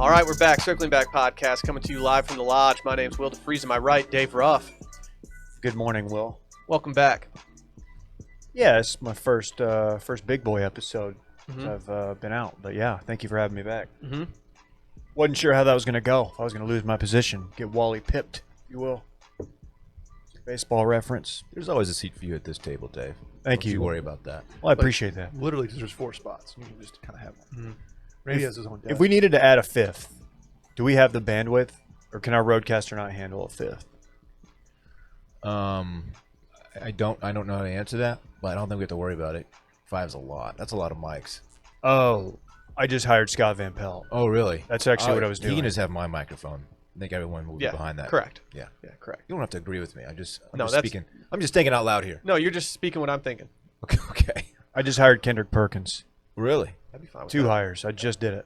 All right, we're back. Circling Back podcast coming to you live from the lodge. My name's Will DeFries. To my right, Dave Ruff. Good morning, Will. Welcome back. Yeah, it's my first big boy episode since I've been out. But yeah, thank you for having me back. Wasn't sure how that was going to go. If I was going to lose my position, get Wally pipped, if you will. Baseball reference. There's always a seat for you at this table, Dave. Thank Don't you. worry about that. Well, I appreciate that. Literally, because there's 4 spots. You can just kind of have one. Randy has his own desk. If we needed to add a fifth, do we have the bandwidth, or can our roadcaster not handle a fifth? I don't know how to answer that, but I don't think we have to worry about it. 5's a lot. That's a lot of mics. Oh, I just hired Scott Van Pelt. Oh, really? That's actually what I was doing. He can just have my microphone. I think everyone will be behind that. Correct. Yeah, correct. You don't have to agree with me. I'm just that's speaking. I'm just thinking out loud here. No, you're just speaking what I'm thinking. Okay. I just hired Kendrick Perkins. Really? I'd be fine with 2 that. hires. I just did it.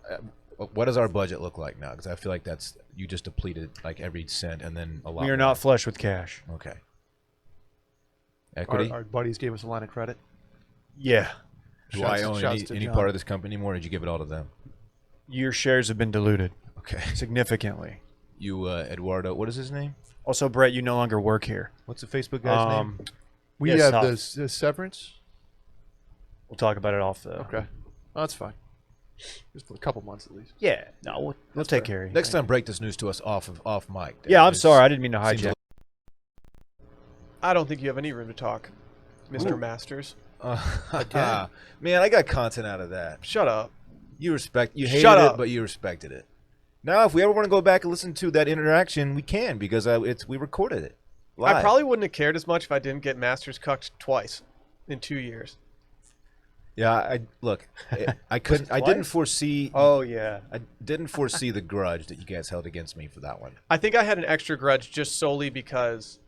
What does our budget look like now? Because I feel like you just depleted like every cent and then a lot. We are more. not flush with cash. Okay. Equity? Our buddies gave us a line of credit. Yeah. Do I Shouts own to any John. part of this company anymore? Or did you give it all to them? Your shares have been diluted Okay. significantly. You, Eduardo, what is his name? Also, Brett, you no longer work here. What's the Facebook guy's name? We Yes, have Huff. the severance. We'll talk about it off the... Okay. Oh, that's fine. Just for a couple months at least. Yeah. No, we'll take care of you. Next time, break this news to us off mic. Dave. Yeah, I'm It's- sorry. I didn't mean to seems hijack. I don't think you have any room to talk, Mr. Masters. Man, I got content out of that. Shut up. You hated Shut it, up. but you respected it. Now, if we ever want to go back and listen to that interaction, we can because we recorded it. Live. I probably wouldn't have cared as much if I didn't get Masters cucked twice in 2 years. Yeah, I couldn't. I didn't foresee. Oh, yeah. I didn't foresee the grudge that you guys held against me for that one. I think I had an extra grudge just solely because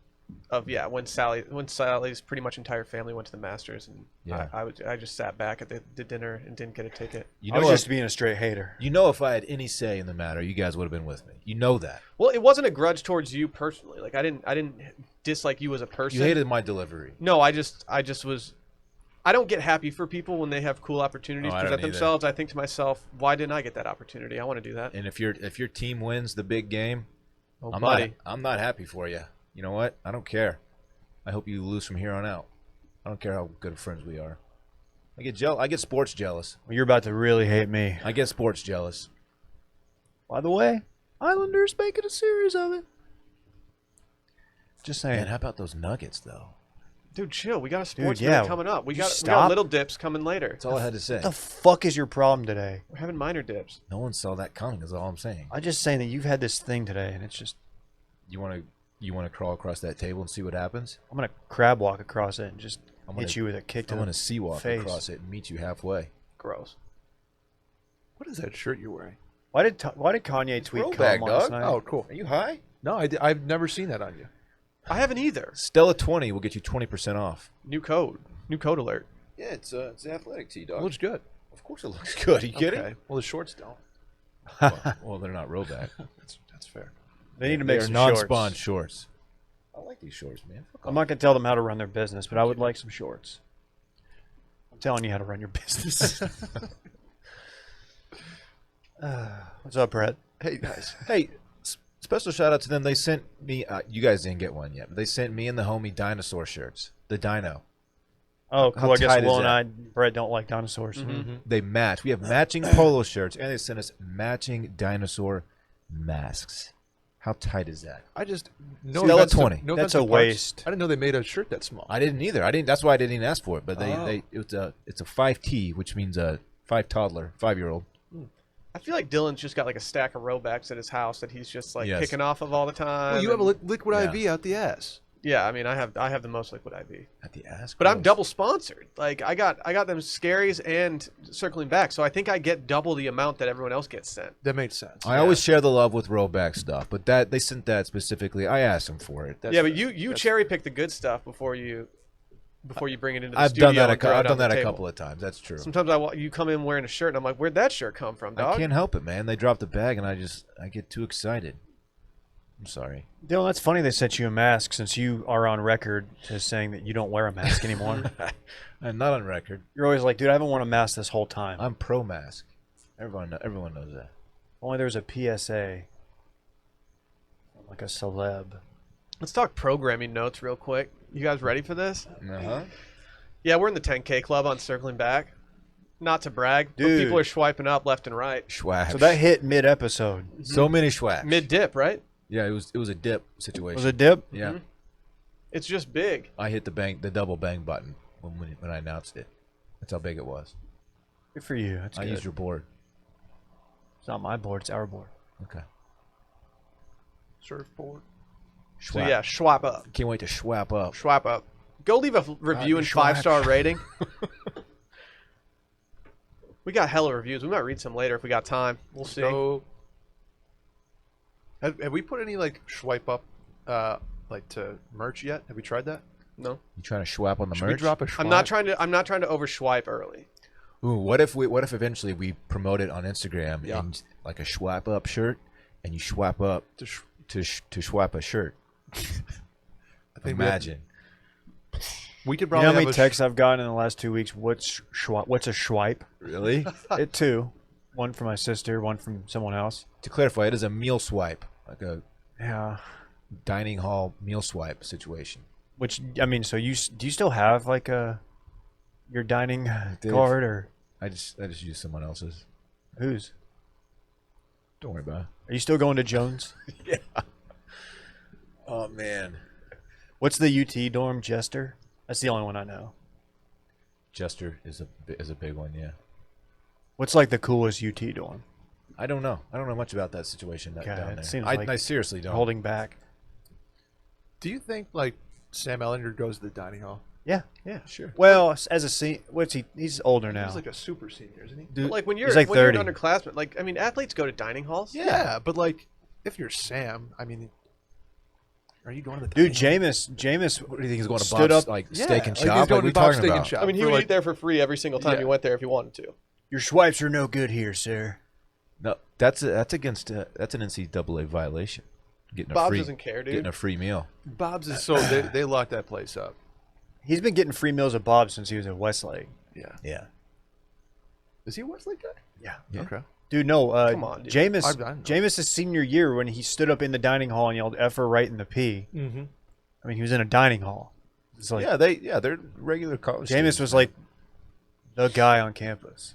of when Sally's pretty much entire family went to the Masters, and Yeah. I just sat back at the dinner and didn't get a ticket. You I know, was just being a straight hater. if I had any say in the matter, you guys would have been with me. You know that. Well, it wasn't a grudge towards you personally. Like I didn't dislike you as a person. You hated my delivery. No, I just was. I don't get happy for people when they have cool opportunities Oh, I present don't either. themselves. I think to myself, why didn't I get that opportunity? I want to do that. And if your team wins the big game, Oh, I'm buddy. not happy for you. You know what? I don't care. I hope you lose from here on out. I don't care how good of friends we are. I get sports jealous. Well, you're about to really hate me. I get sports jealous. By the way, Islanders making a series of it. Just saying. Man, how about those Nuggets though? Dude, chill. We got a sports yeah. minute coming up. We got Stop. little dips coming later. That's all I had to say. What the fuck is your problem today? We're having minor dips. No one saw that coming. Is all I'm saying. I'm just saying that you've had this thing today, and it's just... You want to crawl across that table and see what happens? I'm going to crab walk across it and just I'm hit gonna- you with a kick to I'm the going to sea walk face. across it and meet you halfway. Gross. What is that shirt you're wearing? Why did Kanye tweet throwback, cum last dog. night? Oh, cool. Are you high? No, I've never seen that on you. I haven't either. Stella 20 will get you 20% off. New code alert. Yeah, it's athletic tee, It dog. looks good. Of course it looks good. Are you kidding? Okay. Well, the shorts don't. Well, they're not Roback. That's fair. They need to They make are some non-spawn shorts. shorts. I like these shorts, man. Fuck I'm not going to tell them how to run their business, but I would like some shorts. I'm telling you how to run your business. What's up, Brett? Hey, guys. Hey, special shout out to them. They sent me. You guys didn't get one yet, but they sent me and the homie dinosaur shirts. The dino. Oh, How cool. I guess tight is Will and that? I, Brett, don't like dinosaurs. They match. We have matching polo shirts, and they sent us matching dinosaur masks. How tight is that? I just Stella offense to- 20. no That's offense to a parts. waste. I didn't know they made a shirt that small. I didn't either. That's why I didn't even ask for it. But it's a 5T, which means a 5-year-old. I feel like Dylan's just got like a stack of Robacks at his house that he's just like Yes. kicking off of all the time. Well, you have a and- liquid Yeah. IV out the ass. Yeah, I mean, I have the most liquid IV. At the ass. But I'm Gross. double sponsored. Like I got them scaries and circling back, so I think I get double the amount that everyone else gets sent. That made sense. I always share the love with Roback stuff, but they sent that specifically. I asked them for it. That's Yeah, but fair. you cherry pick the good stuff before you bring it into the I've studio. done that. and throw it I've on done the that a table. couple of times. That's true. Sometimes you come in wearing a shirt, and I'm like, "Where'd that shirt come from, dog?" I can't help it, man. They drop the bag, and I get too excited. I'm sorry. Dylan, that's funny they sent you a mask since you are on record as saying that you don't wear a mask anymore. I'm not on record. You're always like, dude, I haven't worn a mask this whole time. I'm pro mask. Everyone knows that. Only there was a PSA. Like a celeb. Let's talk programming notes real quick. You guys ready for this? Uh-huh. Yeah, we're in the 10K club on Circling Back. Not to brag, but Dude. people are swiping up left and right. Schwab. So that hit mid-episode. So many schwaps. Mid-dip, right? Yeah, it was a dip situation. Was it dip? Yeah. It's just big. I hit the double bang button when I announced it. That's how big it was. Good for you. That's I good. used your board. It's not my board. It's our board. Okay. Surfboard. So yeah, swap up. Can't wait to swap up. Swap up. Go leave a review and 5-star rating. We got hella reviews. We might read some later if we got time. We'll see. So, have we put any like swipe up, like to merch yet? Have we tried that? No. You trying to swap on the Should merch? we drop a swipe? I'm not trying to overswipe early. Ooh, what if eventually we promote it on Instagram Yeah. and like a swap up shirt, and you swap up to swap a shirt? I think Imagine. we could You probably know how have many texts I've gotten in the last 2 weeks? What's a swipe? Really? It two. One from my sister, one from someone else. To clarify, it is a meal swipe, like a Yeah. dining hall meal swipe situation. Which I mean, so do you still have like your dining Dave. card or I just used someone else's. whose? Don't worry about Are you still going to Jones? it. Oh man, What's the UT dorm, Jester? That's the only one I know. Jester is a big one. Yeah. What's like the coolest UT dorm? I don't know. I don't know much about that situation God, down it there. seems I, like I seriously don't. Holding back. Do you think like Sam Ellinger goes to the dining hall? Yeah. Sure. Well, as a what's he? He's older now. He's like a super senior, isn't he? But like when you're He's like when you're an 30. underclassman, like I mean, athletes go to dining halls. Yeah, but like if you're Sam, I mean, are you going to the Dude, dining hall? Jameis. What do you think he's going to Stood Bob's up- like Yeah, steak and like he's shop? going What to are we Bob's talking Steak and about? Shop. I mean, he for, would like- eat there for free every single time Yeah. he went there if he wanted to. Your swipes are no good here, sir. No, that's against that's an NCAA violation. Getting a Bob's free, doesn't care, dude. Getting a free meal. Bob's is so they locked that place up. He's been getting free meals at Bob's since he was at Westlake. Yeah. Yeah. Is he a Wesley guy? Yeah. Yeah. Okay. Dude, no. Come on, dude. Jameis. I know. Jameis' senior year when he stood up in the dining hall and yelled "F her right in the P." Mm-hmm. I mean, he was in a dining hall. It's like they're regular college. Jameis students, was man. like the guy on campus.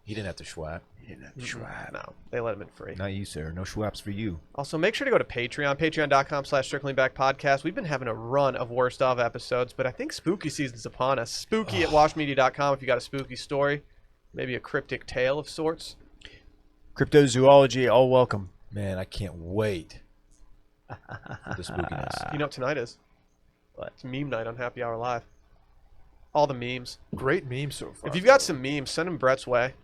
He didn't have to swap. No, they let him in free. Not you, sir. No swaps for you. Also, make sure to go to Patreon, patreon.com/circlingbackpodcast. We've been having a run of worst of episodes, but I think spooky season's upon us. Spooky at washmedia.com if you got a spooky story, maybe a cryptic tale of sorts. Cryptozoology, all welcome. Man, I can't wait for the spookiness. You know what tonight is? What? It's meme night on Happy Hour Live. All the memes. Great meme so far. If you've got some memes, send them Brett's way.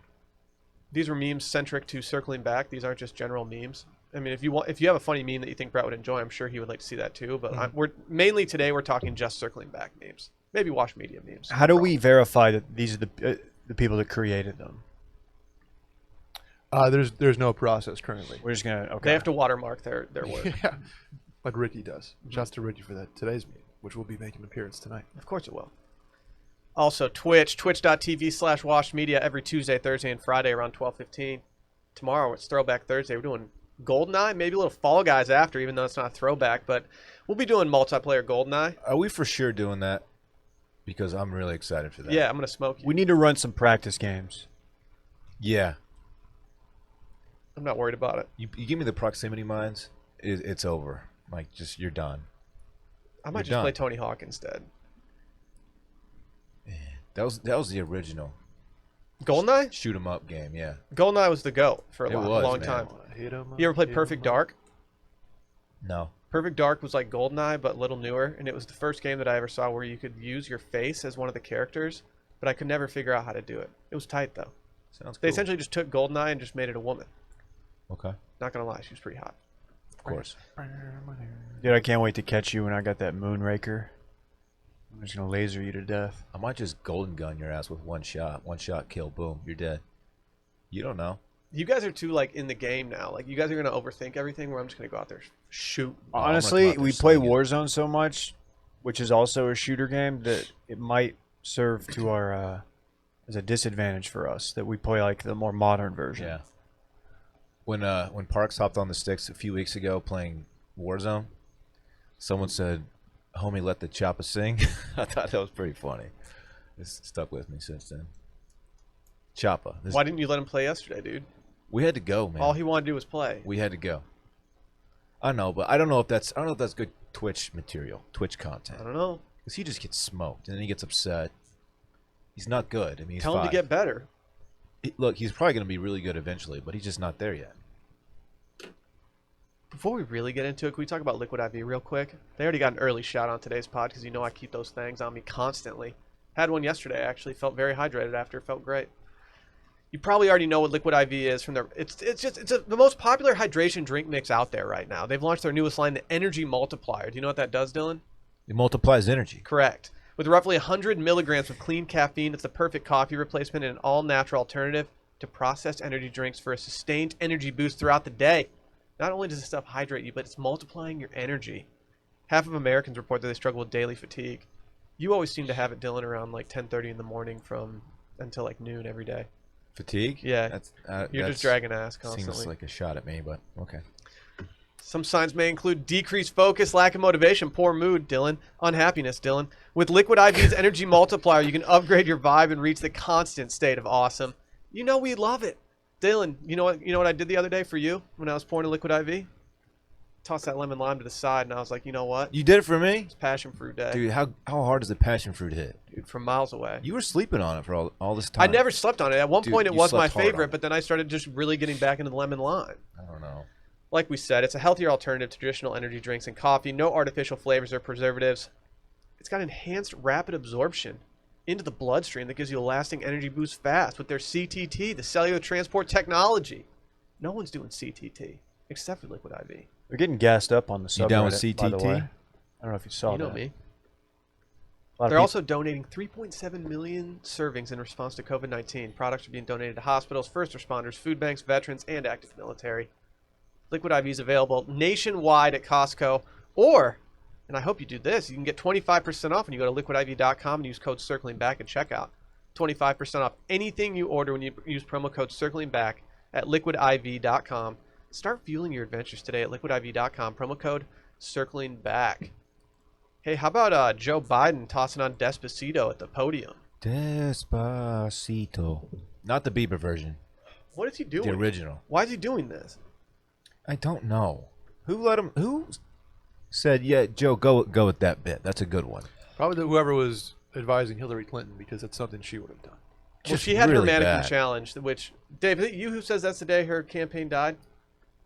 These were memes centric to circling back. These aren't just general memes. I mean, if you have a funny meme that you think Brett would enjoy, I'm sure he would like to see that too. But we're mainly today we're talking just circling back memes, maybe Wash Media memes. How do we verify that these are the people that created them? there's no process currently. We're just gonna okay. They have to watermark their work. Yeah, like Ricky does. Shouts to Ricky for that today's meme, which will be making an appearance tonight. Of course it will. Also, twitch.tv/washmedia every Tuesday, Thursday, and Friday around 12:15. Tomorrow it's Throwback Thursday. We're doing GoldenEye, maybe a little Fall Guys after, even though it's not a throwback. But we'll be doing multiplayer GoldenEye. Are we for sure doing that? Because I'm really excited for that. Yeah, I'm gonna smoke you. We need to run some practice games. Yeah. I'm not worried about it. You give me the proximity mines, it's over. Like, just you're done. I might You're just done. play Tony Hawk instead. That was the original GoldenEye? shoot 'em up game. Yeah. GoldenEye was the GOAT for a It long, was, long man. time. Hit 'em up, You ever played hit 'em Perfect up. Dark? No. Perfect Dark was like GoldenEye, but a little newer, and it was the first game that I ever saw where you could use your face as one of the characters, but I could never figure out how to do it. It was tight, though. Sounds They cool. essentially just took GoldenEye and just made it a woman. Okay. Not gonna lie, she was pretty hot. Of course. Dude, I can't wait to catch you when I got that Moonraker. I'm just gonna laser you to death. I might just golden gun your ass with one shot. One shot kill. Boom. You're dead. You don't know. You guys are too like in the game now. Like you guys are gonna overthink everything. Where I'm just gonna go out there, shoot. I'm gonna Honestly, come out there we play slinging. Warzone so much, which is also a shooter game, that it might serve to our as a disadvantage for us that we play like the more modern version. Yeah. When Parks hopped on the sticks a few weeks ago playing Warzone, someone said, "Homie, let the choppa sing." I thought that was pretty funny. It's stuck with me since then. Choppa. Why didn't you let him play yesterday, dude? We had to go, man. All he wanted to do was play. We had to go. I know, but I don't know if that's good Twitch material, Twitch content. I don't know. Because he just gets smoked and then he gets upset. He's not good. I mean, he's Tell him to get better. Look, he's probably going to be really good eventually, but he's just not there yet. Before we really get into it, can we talk about Liquid IV real quick? They already got an early shot on today's pod because you know I keep those things on me constantly. Had one yesterday, actually. Felt very hydrated after. Felt great. You probably already know what Liquid IV is from their. It's the most popular hydration drink mix out there right now. They've launched their newest line, the Energy Multiplier. Do you know what that does, Dylan? It multiplies energy. Correct. With roughly 100 milligrams of clean caffeine, it's the perfect coffee replacement and an all-natural alternative to processed energy drinks for a sustained energy boost throughout the day. Not only does this stuff hydrate you, but it's multiplying your energy. Half of Americans report that they struggle with daily fatigue. You always seem to have it, Dylan, around like 10:30 in the morning until like noon every day. Fatigue? Yeah. You're just dragging ass constantly. Seems like a shot at me, but okay. Some signs may include decreased focus, lack of motivation, poor mood, Dylan, unhappiness, Dylan. With Liquid IV's Energy Multiplier, you can upgrade your vibe and reach the constant state of awesome. You know we love it. Dylan, you know what I did the other day for you when I was pouring a Liquid IV? Tossed that lemon lime to the side, and I was like, you know what? You did it for me? It's passion fruit day. Dude, how hard does the passion fruit hit? Dude, from miles away. You were sleeping on it for all this time. I never slept on it. At one point, it you was my slept hard on favorite, it. but then I started just really getting back into the lemon lime. I don't know. Like we said, it's a healthier alternative to traditional energy drinks and coffee. No artificial flavors or preservatives. It's got enhanced rapid absorption into the bloodstream that gives you a lasting energy boost fast with their CTT, the cellular transport technology. No one's doing CTT except for Liquid IV. They're getting gassed up on the subreddit, You down with by the CTT? way. I don't know if you saw You know that. me. A lot of They're people- also donating 3.7 million servings in response to COVID-19. Products are being donated to hospitals, first responders, food banks, veterans, and active military. Liquid IV is available nationwide at Costco, or, and I hope you do this, you can get 25% off when you go to liquidiv.com and use code CirclingBack at checkout. 25% off anything you order when you use promo code CirclingBack at liquidiv.com. Start fueling your adventures today at liquidiv.com. Promo code CirclingBack. Hey, how about Joe Biden tossing on Despacito at the podium? Despacito. Not the Bieber version. What is he doing? The original. Why is he doing this? I don't know. Who said, yeah, Joe, go with that bit. That's a good one. Probably whoever was advising Hillary Clinton, because that's something she would have done. Well, Just she had really her mannequin bad. challenge, which, Dave, is it you who says that's the day her campaign died?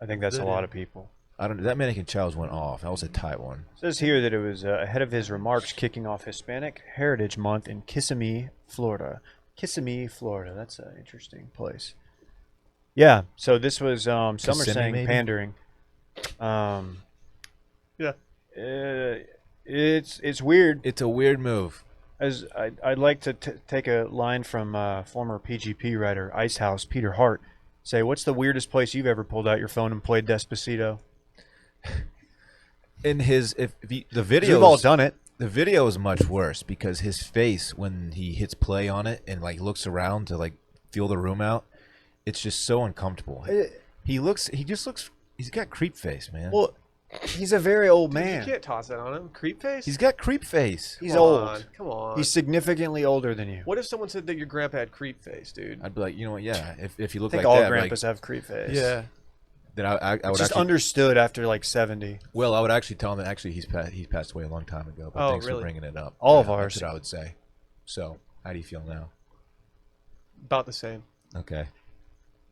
I think that's a lot of people. I don't. That mannequin challenge went off. That was a tight one. It says here that it was ahead of his remarks kicking off Hispanic Heritage Month in Kissimmee, Florida. Kissimmee, Florida. That's an interesting place. Yeah, so this was, some are Kissimmee, saying maybe? pandering. Yeah. It's weird. It's a weird move. As I'd like to take a line from former PGP writer Icehouse Peter Hart. Say, what's the weirdest place you've ever pulled out your phone and played Despacito? In his, the 'Cause video, we've all done it. The video is much worse because his face when he hits play on it and like looks around to like feel the room out, it's just so uncomfortable. He's got creep face, man. Well, he's a very old You man. can't toss that on him. Creep face? He's got creep face. He's Come old. on, come on. He's significantly older than you. What if someone said that your grandpa had creep face, dude? I'd be like, you know what? Yeah, if you I look think like all that, grandpas like, have creep face. Yeah. then I It's would just actually, understood after like 70. well, I would actually tell him that actually he passed away a long time ago. But Oh, thanks really? for bringing it up. All of ours. That's what I would say. So, how do you feel now? About the same. Okay.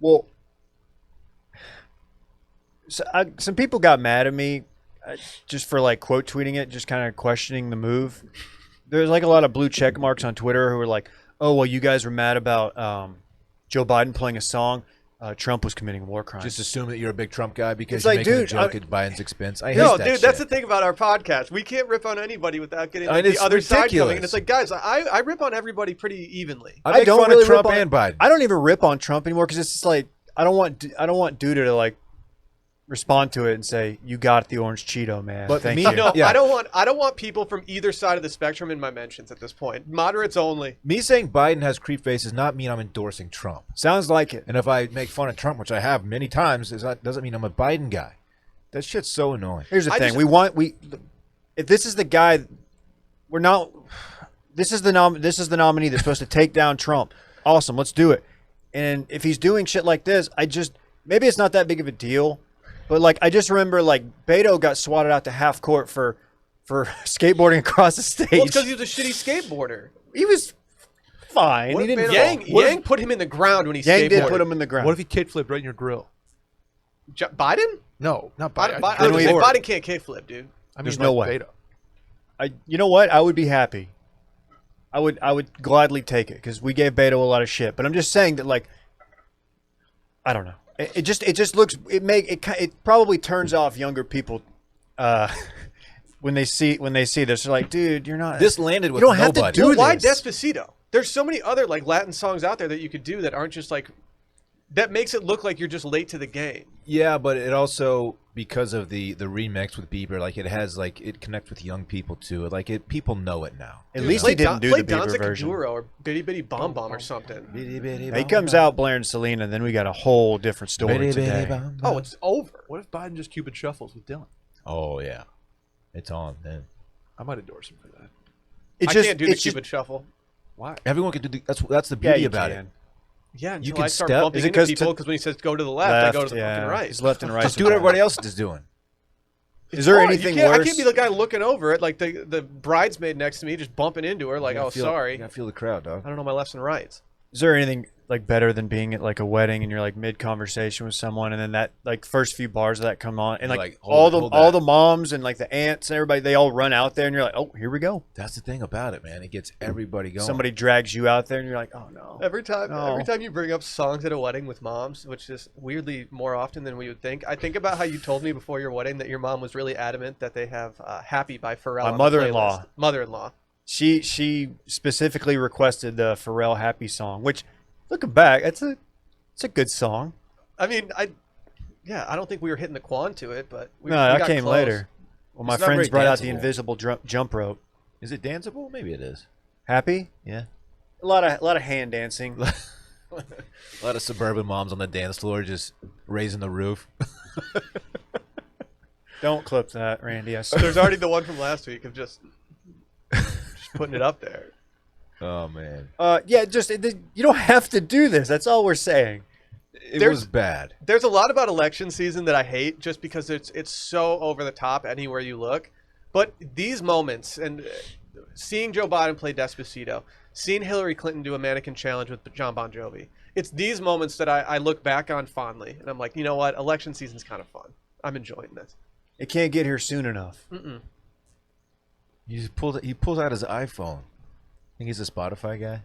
Well, so some people got mad at me just for like quote tweeting it, just kind of questioning the move. There's like a lot of blue check marks on Twitter who were like, "Oh, well, you guys were mad about Joe Biden playing a song. Trump was committing war crimes." Just assume that you're a big Trump guy because It's you're like, making a dude, joke at Biden's expense. I hate No, that dude, shit. that's the thing about our podcast. We can't rip on anybody without getting I like, mean, the it's other side coming. ridiculous. And it's like, guys, I rip on everybody pretty evenly. I make don't fun really of Trump rip on- and Biden. I don't even rip on Trump anymore because it's just like I don't want Duda to like respond to it and say, "You got the orange Cheeto, man." But Thank me- you. No, Yeah. I don't want people from either side of the spectrum in my mentions at this point. Moderates only. Me saying Biden has creep face does not mean I'm endorsing Trump. Sounds like it. And if I make fun of Trump, which I have many times, doesn't mean I'm a Biden guy. That shit's so annoying. Here's the thing: just- if this is the guy, we're not. This is the nominee that's supposed to take down Trump. Awesome, let's do it. And if he's doing shit like this, maybe it's not that big of a deal, but like I just remember like Beto got swatted out to half court for skateboarding across the stage. Well, it's because he was a shitty skateboarder. He was fine. What He if didn't. Beto- fall. Yang put him in the ground when he Yang skateboarded. did put him in the ground. What if he kickflipped right in your grill? Biden? No, not Biden, Biden. Biden, we- Biden can't kickflip, dude. I mean, There's no like way. Beto. You know what? I would be happy. I would gladly take it because we gave Beto a lot of shit. But I'm just saying that, like, I don't know. It just looks it probably turns off younger people when they see this. They're like, dude, you're not. This landed with you don't have to nobody. do Well, why this. Despacito? There's so many other like Latin songs out there that you could do that aren't just like that makes it look like you're just late to the game. Yeah, but it also, because of the remix with Bieber, like it connects with young people too. Like people know it now. At Dude, least play he didn't do play the Bieber Danza version. Kuduro or Bitty Bitty Bomb Bomb or something. He comes out blaring Selena, then we got a whole different story today. Oh, it's over. What if Biden just Cupid shuffles with Dylan? Oh yeah, it's on then. I might endorse him for that. It I just, can't do the it's just- Cupid Shuffle. Why? Everyone can do that's the yeah, beauty you about can. it. Yeah, until You can I start step- bumping Is it into 'cause people to- because when he says go to the left, I go to the fucking right. It's left and right. Just do what everybody else is doing. Is there hard. anything I worse? can't be the guy looking over it like the bridesmaid next to me just bumping into her like, You oh, gotta feel- sorry. You gotta feel the crowd, dog. I don't know my lefts and rights. Is there anything like better than being at like a wedding and you're like mid conversation with someone and then that like first few bars of that come on and You're like, like, hold all that. the moms and like the aunts and everybody, they all run out there and you're like, oh, here we go. That's the thing about it, man. It gets everybody going. Somebody drags you out there and you're like, oh no. Every time No. you bring up songs at a wedding with moms, which is weirdly more often than we would think, I think about how you told me before your wedding that your mom was really adamant that they have "Happy" by Pharrell. My on the mother-in-law. playlist. Mother-in-law. She specifically requested the Pharrell Happy song, which looking back, it's a good song. I mean, I don't think we were hitting the quan to it, but we No, we that got came close. later. Well, my It's not friends very brought out the danceable. invisible jump rope. Is it danceable? Maybe it is. Happy? Yeah. A lot of hand dancing. A lot of suburban moms on the dance floor just raising the roof. Don't clip that, Randy. I swear. There's already the one from last week of just putting it up there. Oh man, Yeah, you don't have to do this. That's all we're saying. it was bad. There's a lot about election season that I hate just because it's so over the top anywhere you look. But these moments and seeing Joe Biden play Despacito, seeing Hillary Clinton do a mannequin challenge with John Bon Jovi, it's these moments that I look back on fondly. And I'm like, you know what? Election season's kind of fun. I'm enjoying this. It can't get here soon enough. He pulls out his iPhone. I think he's a Spotify guy.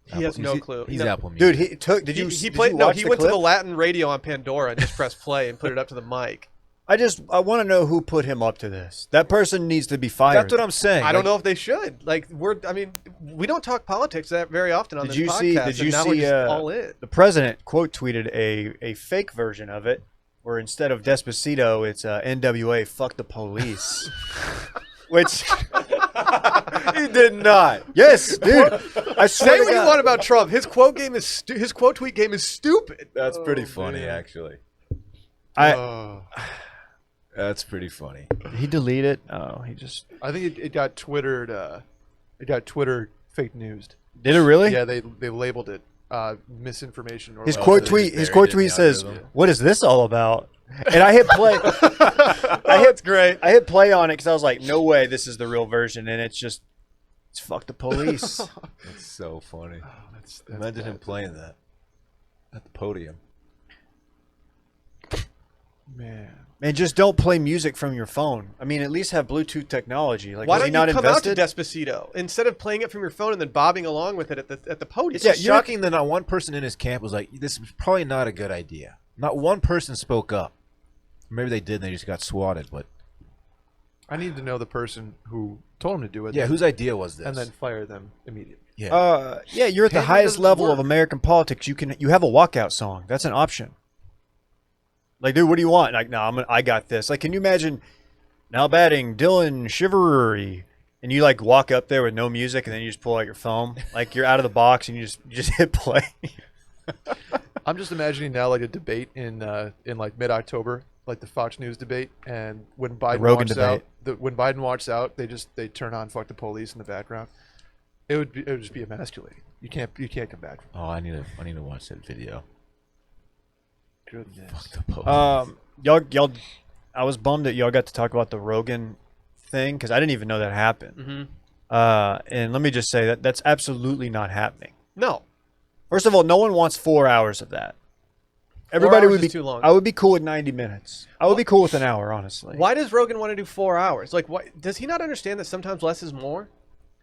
He has no he's- clue. He's No. Apple Music. Dude, he took. Did you? He did played. you No, watch he the went to clip? the Latin radio on Pandora and just pressed play and put it up to the mic. I want to know who put him up to this. That person needs to be fired. That's what I'm saying. I don't know if they should. Like we don't talk politics that very often on Did this you podcast. see? Did and you now we're see? just all in. The president quote tweeted a fake version of it, where instead of Despacito, it's NWA. Fuck the police. Which He did not. yes, dude. I swear Say to what you God. want about Trump. His quote tweet game is stupid. That's pretty funny, actually. That's pretty funny. He deleted. Oh, he just I think it got Twittered. It got Twitter fake newsed. did it really? Yeah, they labeled it misinformation. Or His whatever. quote they tweet. just His buried quote it in tweet the says, algorithm. "What is this all about?" And I hit play. That's great. I hit play on it because I was like, "No way, this is the real version." And it's fuck the police. That's so funny. That's Imagine him bad. playing that at the podium. Man. Man, just don't play music from your phone. I mean, at least have Bluetooth technology. Like, Why was don't he not you come invested? out to Despacito instead of playing it from your phone and then bobbing along with it at the podium? It's Yeah, just you're- shocking that not one person in his camp was like, "This is probably not a good idea." Not one person spoke up. Maybe they did, and they just got swatted. But I need to know the person who told him to do it. yeah, whose idea was this? and then fire them immediately. yeah, Yeah, you're at the Hey, highest doesn't level work. of American politics. You have a walkout song. That's an option. Like, dude, what do you want? Like, no, I got this. Like, can you imagine now batting Dylan Shivery, and you like walk up there with no music, and then you just pull out your phone, like you're out of the box, and you just hit play. I'm just imagining now like a debate in like mid-October, like the Fox News debate, and when Biden Rogan walks debate. out, when Biden walks out, they turn on "Fuck the Police" in the background. It would just be emasculating. You can't come back from Oh, I need to watch that video. goodness. Fuck the post. Y'all, I was bummed that y'all got to talk about the Rogan thing because I didn't even know that happened. And let me just say that's absolutely not happening. No. First of all, no one wants 4 hours of that. Everybody hours would be is too long. I would be cool with 90 minutes. I would be cool with an hour, honestly. Why does Rogan want to do 4 hours? Like, why does he not understand that sometimes less is more?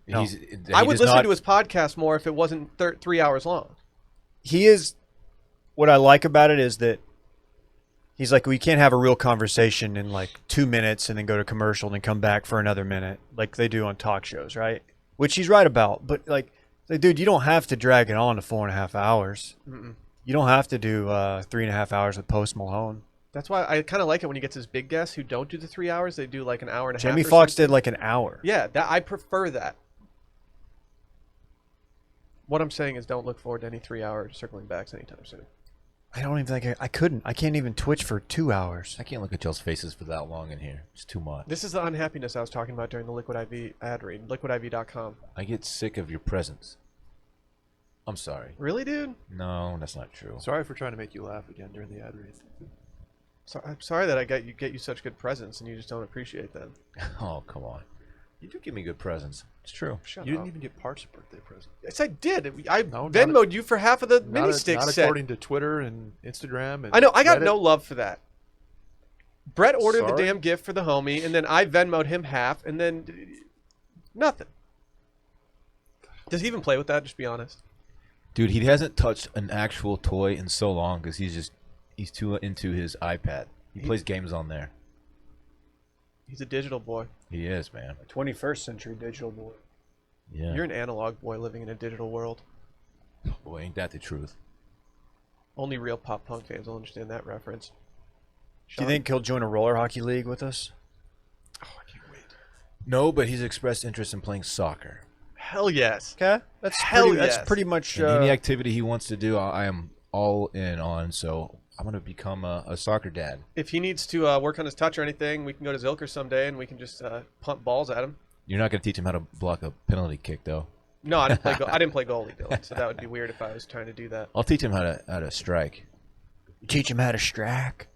No. I would listen to his podcast more if it wasn't 3 hours long. He is. What I like about it is that he's like, we can't have a real conversation in like 2 minutes and then go to commercial and then come back for another minute like they do on talk shows, right? Which he's right about. But like, dude, you don't have to drag it on to 4.5 hours. You don't have to do 3.5 hours with Post Malone. That's why I kind of like it when he gets his big guests who don't do the 3 hours. They do like an hour and a half. Jamie Foxx did like an hour. Yeah, I prefer that. What I'm saying is don't look forward to any 3 hour circling backs anytime soon. I don't even think I couldn't. I can't even Twitch for 2 hours. I can't look at y'all's faces for that long in here. It's too much. This is the unhappiness I was talking about during the Liquid IV ad read. LiquidIV.com. I get sick of your presence. I'm sorry. Really, dude? No, that's not true. Sorry for trying to make you laugh again during the ad read. So, I'm sorry that I get you such good presents and you just don't appreciate them. Oh, come on. You do give me good presents. It's true. Shut You up. didn't even get Parks' birthday present. Yes, I did. I No, Venmoed you for half of the Not, mini sticks not set. according to Twitter and Instagram. And I know. I got Reddit. no love for that. Brett ordered the Sorry? damn gift for the homie, and then I Venmoed him half, and then nothing. Does he even play with that? Just be honest. Dude, he hasn't touched an actual toy in so long because he's too into his iPad. He plays games on there. He's a digital boy. He is, man. 21st century digital boy. Yeah. You're an analog boy living in a digital world. Boy, ain't that the truth? Only real pop punk fans will understand that reference. Do you think he'll join a roller hockey league with us? Oh, I can't wait. No, but he's expressed interest in playing soccer. Hell yes. Okay, that's Hell that's yes. pretty much. And any activity he wants to do, I am all in on. So I'm going to become a soccer dad. If he needs to work on his touch or anything, we can go to Zilker someday and we can just punt balls at him. You're not going to teach him how to block a penalty kick, though. No, I didn't play goalie, Dylan. So that would be weird if I was trying to do that. I'll teach him how to strike. Teach him how to strike.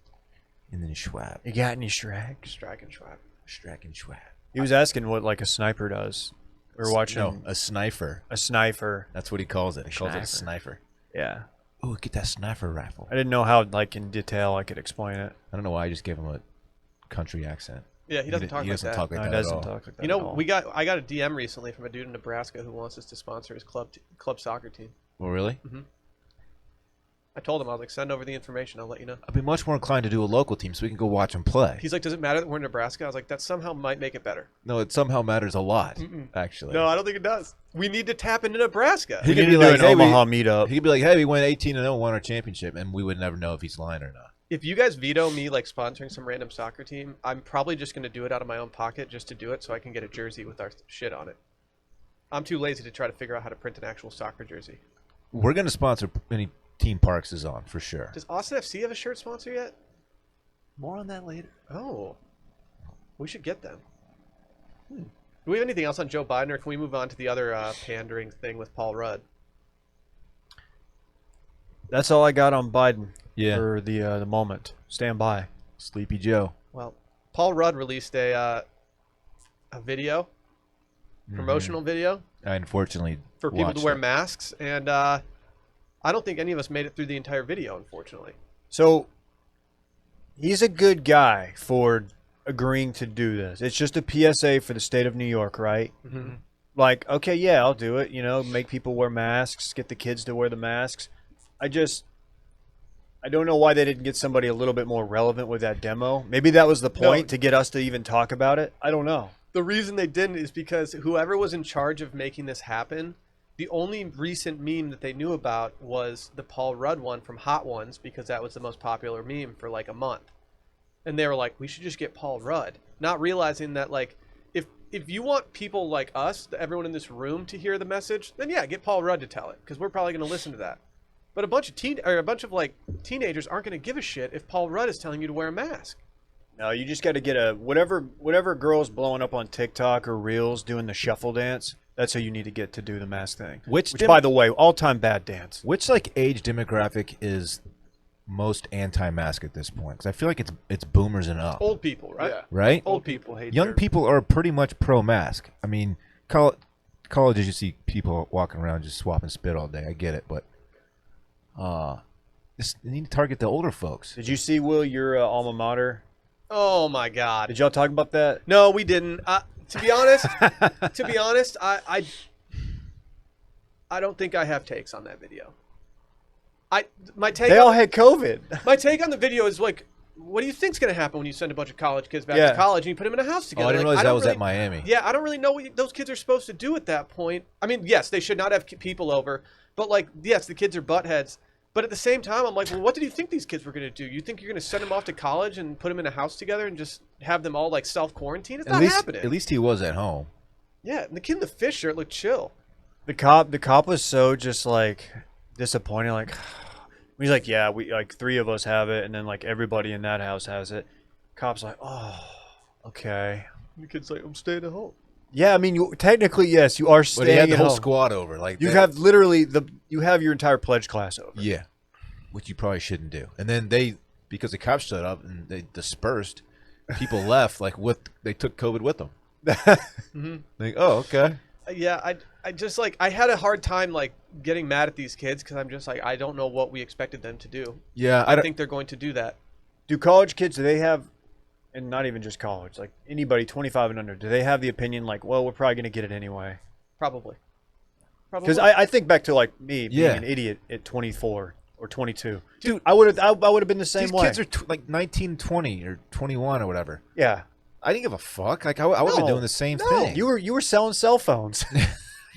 And then schwab. You got any strikes? Strike and schwab. Strike and schwab. He was asking what like a sniper does. We were watching No, a sniper. a sniper. That's what he calls it. He calls it a Sniper. sniper. Yeah, Ooh, get that sniper rifle. I didn't know how like in detail I could explain it. I don't know why I just gave him a country accent. Yeah, he doesn't talk he like doesn't that. talk like No, he that at doesn't all. talk like that. You know, at all. I got a DM recently from a dude in Nebraska who wants us to sponsor his club soccer team. Well, really? I told him, I was like, send over the information, I'll let you know. I'd be much more inclined to do a local team so we can go watch them play. He's like, does it matter that we're in Nebraska? I was like, that somehow might make it better. No, it somehow matters a lot, actually. No, I don't think it does. We need to tap into Nebraska. He We could need be to do like, an hey, Omaha meetup. He could be like, hey, we went 18-0, won our championship, and we would never know if he's lying or not. If you guys veto me like sponsoring some random soccer team, I'm probably just going to do it out of my own pocket just to do it so I can get a jersey with our shit on it. I'm too lazy to try to figure out how to print an actual soccer jersey. We're going to sponsor any team Parks is on, for sure. Does Austin FC have a shirt sponsor yet? More on that later. Oh. We should get them. Do we have anything else on Joe Biden, or can we move on to the other pandering thing with Paul Rudd? That's all I got on Biden Yeah. for the moment. Stand by. Sleepy Joe. Well, Paul Rudd released a video, promotional video I unfortunately for people to watched wear it. masks, and I don't think any of us made it through the entire video, unfortunately. So he's a good guy for agreeing to do this. It's just a PSA for the state of New York, right? Mm-hmm. Like, okay, yeah, I'll do it. You know, make people wear masks, get the kids to wear the masks. I don't know why they didn't get somebody a little bit more relevant with that demo. Maybe that was the point, to get us to even talk about it. I don't know. The reason they didn't is because whoever was in charge of making this happen The only recent meme that they knew about was the Paul Rudd one from Hot Ones, because that was the most popular meme for like a month. And they were like, we should just get Paul Rudd, not realizing that like if you want people like us, everyone in this room, to hear the message, then yeah, get Paul Rudd to tell it, because we're probably going to listen to that. But a bunch of like teenagers aren't going to give a shit if Paul Rudd is telling you to wear a mask. No, you just got to get a whatever girl's blowing up on TikTok or Reels doing the shuffle dance. That's who you need to get to do the mask thing. Which by the way, all-time bad dance. Which like age demographic is most anti-mask at this point? Because I feel like it's boomers and up. Old people, right? Yeah. Right? Old people hate Young people are pretty much pro-mask. I mean, colleges, you see people walking around just swapping spit all day. I get it, but you need to target the older folks. Did you see, Will, your alma mater? Oh my God! Did y'all talk about that? No, we didn't. To be honest, I don't think I have takes on that video. They all had COVID. My take on the video is like, what do you think's going to happen when you send a bunch of college kids back to college and you put them in a house together? Oh, I didn't realize that was at Miami. Yeah, I don't really know what those kids are supposed to do at that point. I mean, yes, they should not have people over, but like, yes, the kids are buttheads. But at the same time, I'm like, well, what did you think these kids were going to do? You think you're going to send them off to college and put them in a house together and just have them all like self-quarantine? It's not happening. At least he was at home. Yeah, and the kid in the fish shirt looked chill. The cop was so just like disappointed. Like he's like, yeah, we like 3 of us have it, and then like everybody in that house has it. Cop's like, oh, okay. The kid's like, I'm staying at home. Yeah, I mean, technically, yes, you are staying But he had the at whole home. squad over. Like You have literally you have your entire pledge class over. Yeah, which you probably shouldn't do. And then because the cops showed up and they dispersed, people left they took COVID with them. Mm-hmm. Like, oh, okay. Yeah, I just like I had a hard time like getting mad at these kids because I'm just like I don't know what we expected them to do. Yeah, I think they're going to do that. Do college kids? Do they have? And not even just college, like anybody 25 and under, do they have the opinion like, well, we're probably going to get it anyway? Probably. Because I think back to like me being an idiot at 24 or 22. Dude, I would have been the same these way. kids are like 19, 20, or 21 or whatever. Yeah. I didn't give a fuck. Like I would have been doing the same thing. You were selling cell phones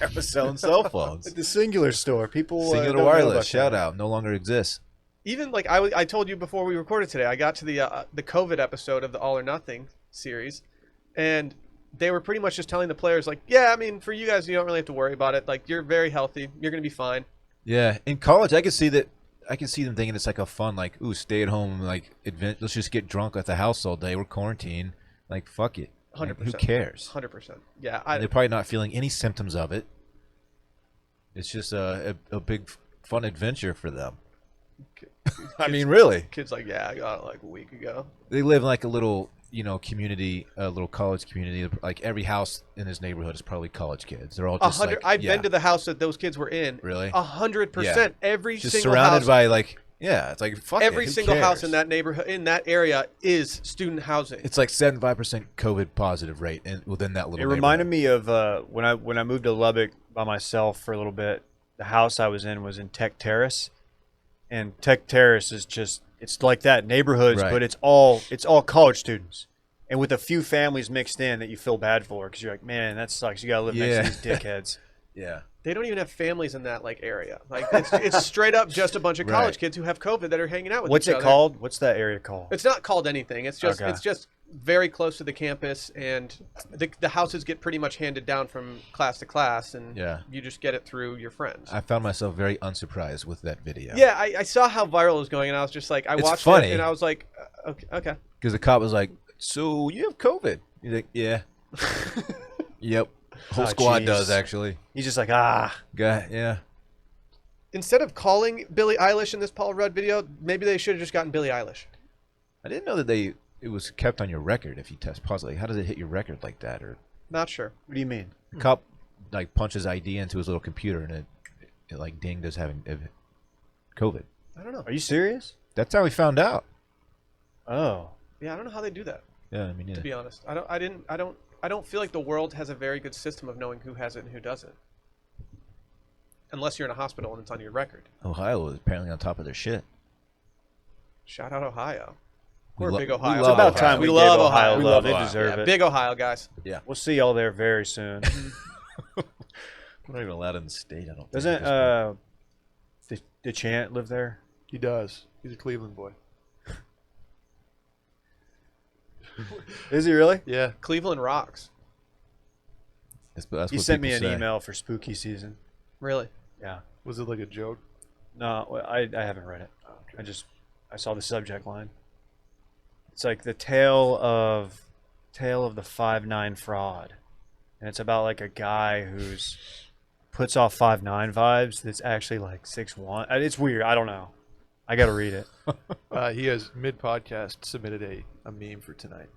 I was selling cell phones. at the Singular store. People Singular don't know Wireless, about shout that. out, no longer exists. Even like I told you before we recorded today, I got to the COVID episode of the All or Nothing series, and they were pretty much just telling the players like, yeah, I mean, for you guys, you don't really have to worry about it. Like, you're very healthy. You're gonna be fine. Yeah, in college, I can see that. I can see them thinking it's like a fun, like, ooh, stay at home, like, let's just get drunk at the house all day. We're quarantined. Like, fuck it. 100%. Who cares? 100%. Yeah, They're probably not feeling any symptoms of it. It's just a big fun adventure for them. I mean, really. Kids like, yeah, I got it like a week ago. They live in like a little, community, a little college community. Like every house in this neighborhood is probably college kids. They're all just 100. like, I've been to the house that those kids were in. Really? 100%. Yeah. Every just single surrounded house. by like, yeah, it's like fuck Every it, who single house cares? in that neighborhood, in that area, is student housing. It's like 75% COVID positive rate within that little. It reminded me of when I moved to Lubbock by myself for a little bit. The house I was in Tech Terrace, and Tech Terrace is just it's like that neighborhoods, Right. but it's all college students, and with a few families mixed in that you feel bad for because you're like, man, that sucks. You gotta live next to these dickheads. Yeah. They don't even have families in that like area. Like it's straight up just a bunch of college Right. kids who have COVID that are hanging out with What's each it other. called? What's that area called? It's not called anything. It's just Okay. it's just very close to the campus, and the houses get pretty much handed down from class to class, and Yeah. you just get it through your friends. I found myself very unsurprised with that video. Yeah, I saw how viral it was going, and I was just like, I It's watched funny. it, and I was like, okay. Because the cop was like, "So you have COVID?" He's like, "Yeah." Yep. Whole Oh, squad jeez. does actually. He's just like, Yeah. Instead of calling Billie Eilish in this Paul Rudd video, maybe they should have just gotten Billie Eilish. I didn't know that it was kept on your record if you test positive. How does it hit your record like that? Or Not sure. what do you mean? the cop like punches ID into his little computer and it like dinged as having COVID. I don't know. Are you serious? That's how we found out. Oh. Yeah, I don't know how they do that. Yeah, I mean, To be honest, I don't feel like the world has a very good system of knowing who has it and who doesn't. Unless you're in a hospital and it's on your record. Ohio is apparently on top of their shit. Shout out Ohio. We We're lo- big we Ohio. love It's about Ohio. time We we, love gave Ohio. Ohio We love. love They Ohio. deserve Yeah, it. big Ohio guys. Yeah. We'll see y'all there very soon. We're not even allowed in the state. I don't. Doesn't think. the Chant live there? He does. He's a Cleveland boy. Is he really? Yeah. Cleveland rocks. That's He what sent me people an say. email for spooky season. Really? Yeah. Was it like a joke? No, I haven't read it. I saw the subject line. It's like the tale of the 5'9" fraud, and it's about like a guy who's puts off 5'9" vibes that's actually like 6'1". It's weird. I don't know. I got to read it. He has mid-podcast submitted a meme for tonight.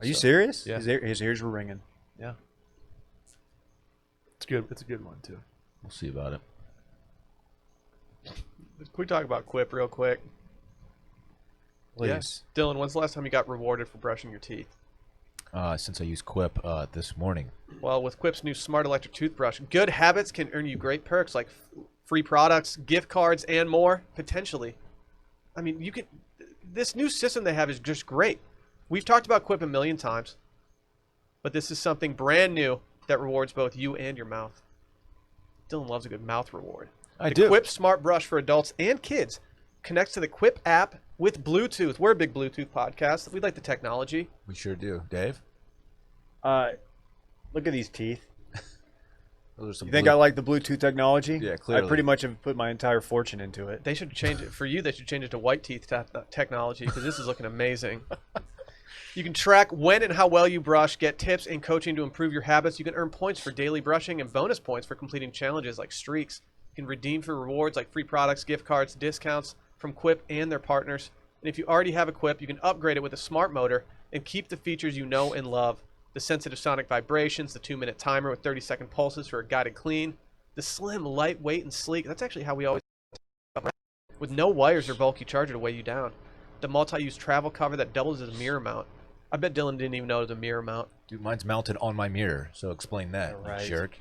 Are you serious? Yeah. His ears were ringing. Yeah. It's good. It's a good one too. We'll see about it. Can we talk about Quip real quick? Please. Yeah. Dylan, when's the last time you got rewarded for brushing your teeth? Since I used Quip this morning. Well, with Quip's new smart electric toothbrush, good habits can earn you great perks like free products, gift cards, and more, potentially. I mean, you can. This new system they have is just great. We've talked about Quip a million times, but this is something brand new that rewards both you and your mouth. Dylan loves a good mouth reward. I the do. Quip Smart Brush for adults and kids connects to the Quip app with Bluetooth. We're a big Bluetooth podcast. We like the technology. We sure do. Dave? Look at these teeth. Those are some You think blue- I like the Bluetooth technology? Yeah, I clearly. pretty much have put my entire fortune into it. They should change it for you. They should change it to white teeth technology because this is looking amazing. You can track when and how well you brush, get tips and coaching to improve your habits. You can earn points for daily brushing and bonus points for completing challenges like streaks. You can redeem for rewards like free products, gift cards, discounts from Quip and their partners. And if you already have a Quip, you can upgrade it with a smart motor and keep the features you know and love. The sensitive sonic vibrations, the 2-minute timer with 30-second pulses for a guided clean, the slim, lightweight, and sleek. That's actually how we always with no wires or bulky charger to weigh you down. The multi-use travel cover that doubles as a mirror mount. I bet Dylan didn't even know it was a mirror mount. Dude, mine's mounted on my mirror, so explain that, you Right. jerk.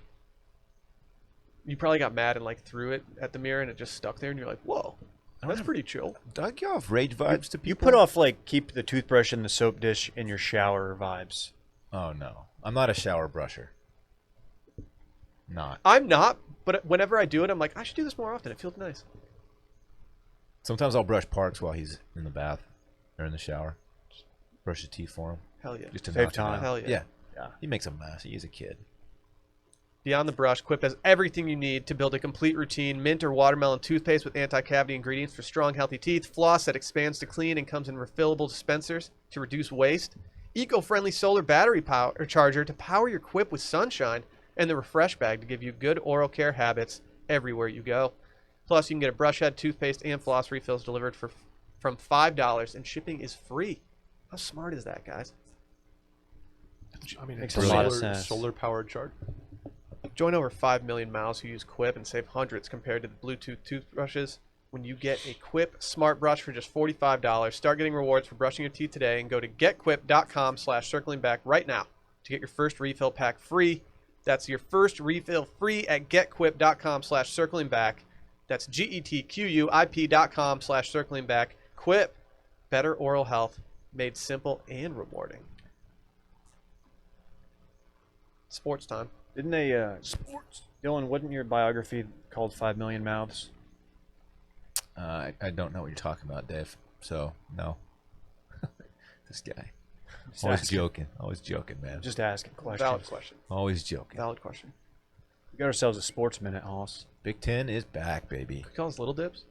You probably got mad and like threw it at the mirror and it just stuck there and you're like, whoa, that's pretty chill. Dog, you off rage vibes to people? You put off like keep the toothbrush and the soap dish in your shower vibes. Oh, no. I'm not a shower brusher. Not. I'm not, but whenever I do it, I'm like, I should do this more often. It feels nice. Sometimes I'll brush Parks while he's in the bath or in the shower. Just brush his teeth for him. Hell yeah. Just to Save knock it time. out. Hell yeah. Yeah. Yeah. He makes a mess. He's a kid. Beyond the brush, Quip has everything you need to build a complete routine. Mint or watermelon toothpaste with anti-cavity ingredients for strong, healthy teeth. Floss that expands to clean and comes in refillable dispensers to reduce waste. Eco-friendly solar battery power charger to power your Quip with sunshine. And the Refresh Bag to give you good oral care habits everywhere you go. Plus, you can get a brush head, toothpaste, and floss refills delivered from $5, and shipping is free. How smart is that, guys? I mean, Makes it's a lot of solar, sense. solar-powered chart. Join over 5 million mouths who use Quip and save hundreds compared to the Bluetooth toothbrushes when you get a Quip Smart Brush for just $45. Start getting rewards for brushing your teeth today and go to getquip.com/circlingback right now to get your first refill pack free. That's your first refill free at getquip.com/circlingback. That's getquip.com/circlingback. Quip, better oral health made simple and rewarding. Sports time. Didn't they? Sports. Dylan, wasn't your biography called 5 Million Mouths? I don't know what you're talking about, Dave. So, no. This guy. Just Always asking. joking. Always joking, man. Just asking questions. Valid question. Always joking. Valid question. We got ourselves a sports minute, Hoss. Big Ten is back, baby. We call this little dips.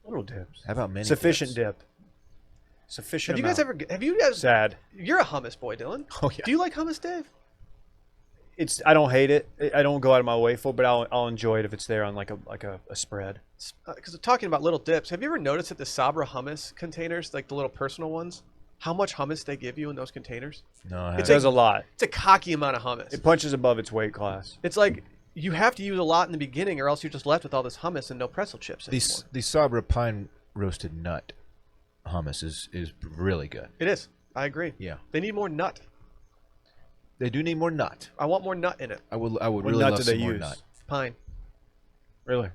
Little dips. How about mini Sufficient dips? dip. Sufficient. Have you guys amount. ever? Have you guys? Sad. You're a hummus boy, Dylan. Oh, yeah. Do you like hummus, Dave? I don't hate it. I don't go out of my way for it, but I'll enjoy it if it's there on like a spread. Because talking about little dips, have you ever noticed that the Sabra hummus containers, like the little personal ones, how much hummus they give you in those containers? No, I It haven't. does a lot. It's a cocky amount of hummus. It punches above its weight class. It's like you have to use a lot in the beginning, or else you're just left with all this hummus and no pretzel chips anymore. The Sabra pine roasted nut hummus is really good. It is. I agree. Yeah. They need more nut. They do need more nut. I want more nut in it. I would What really nut love do some they more use? nut. Pine. Really?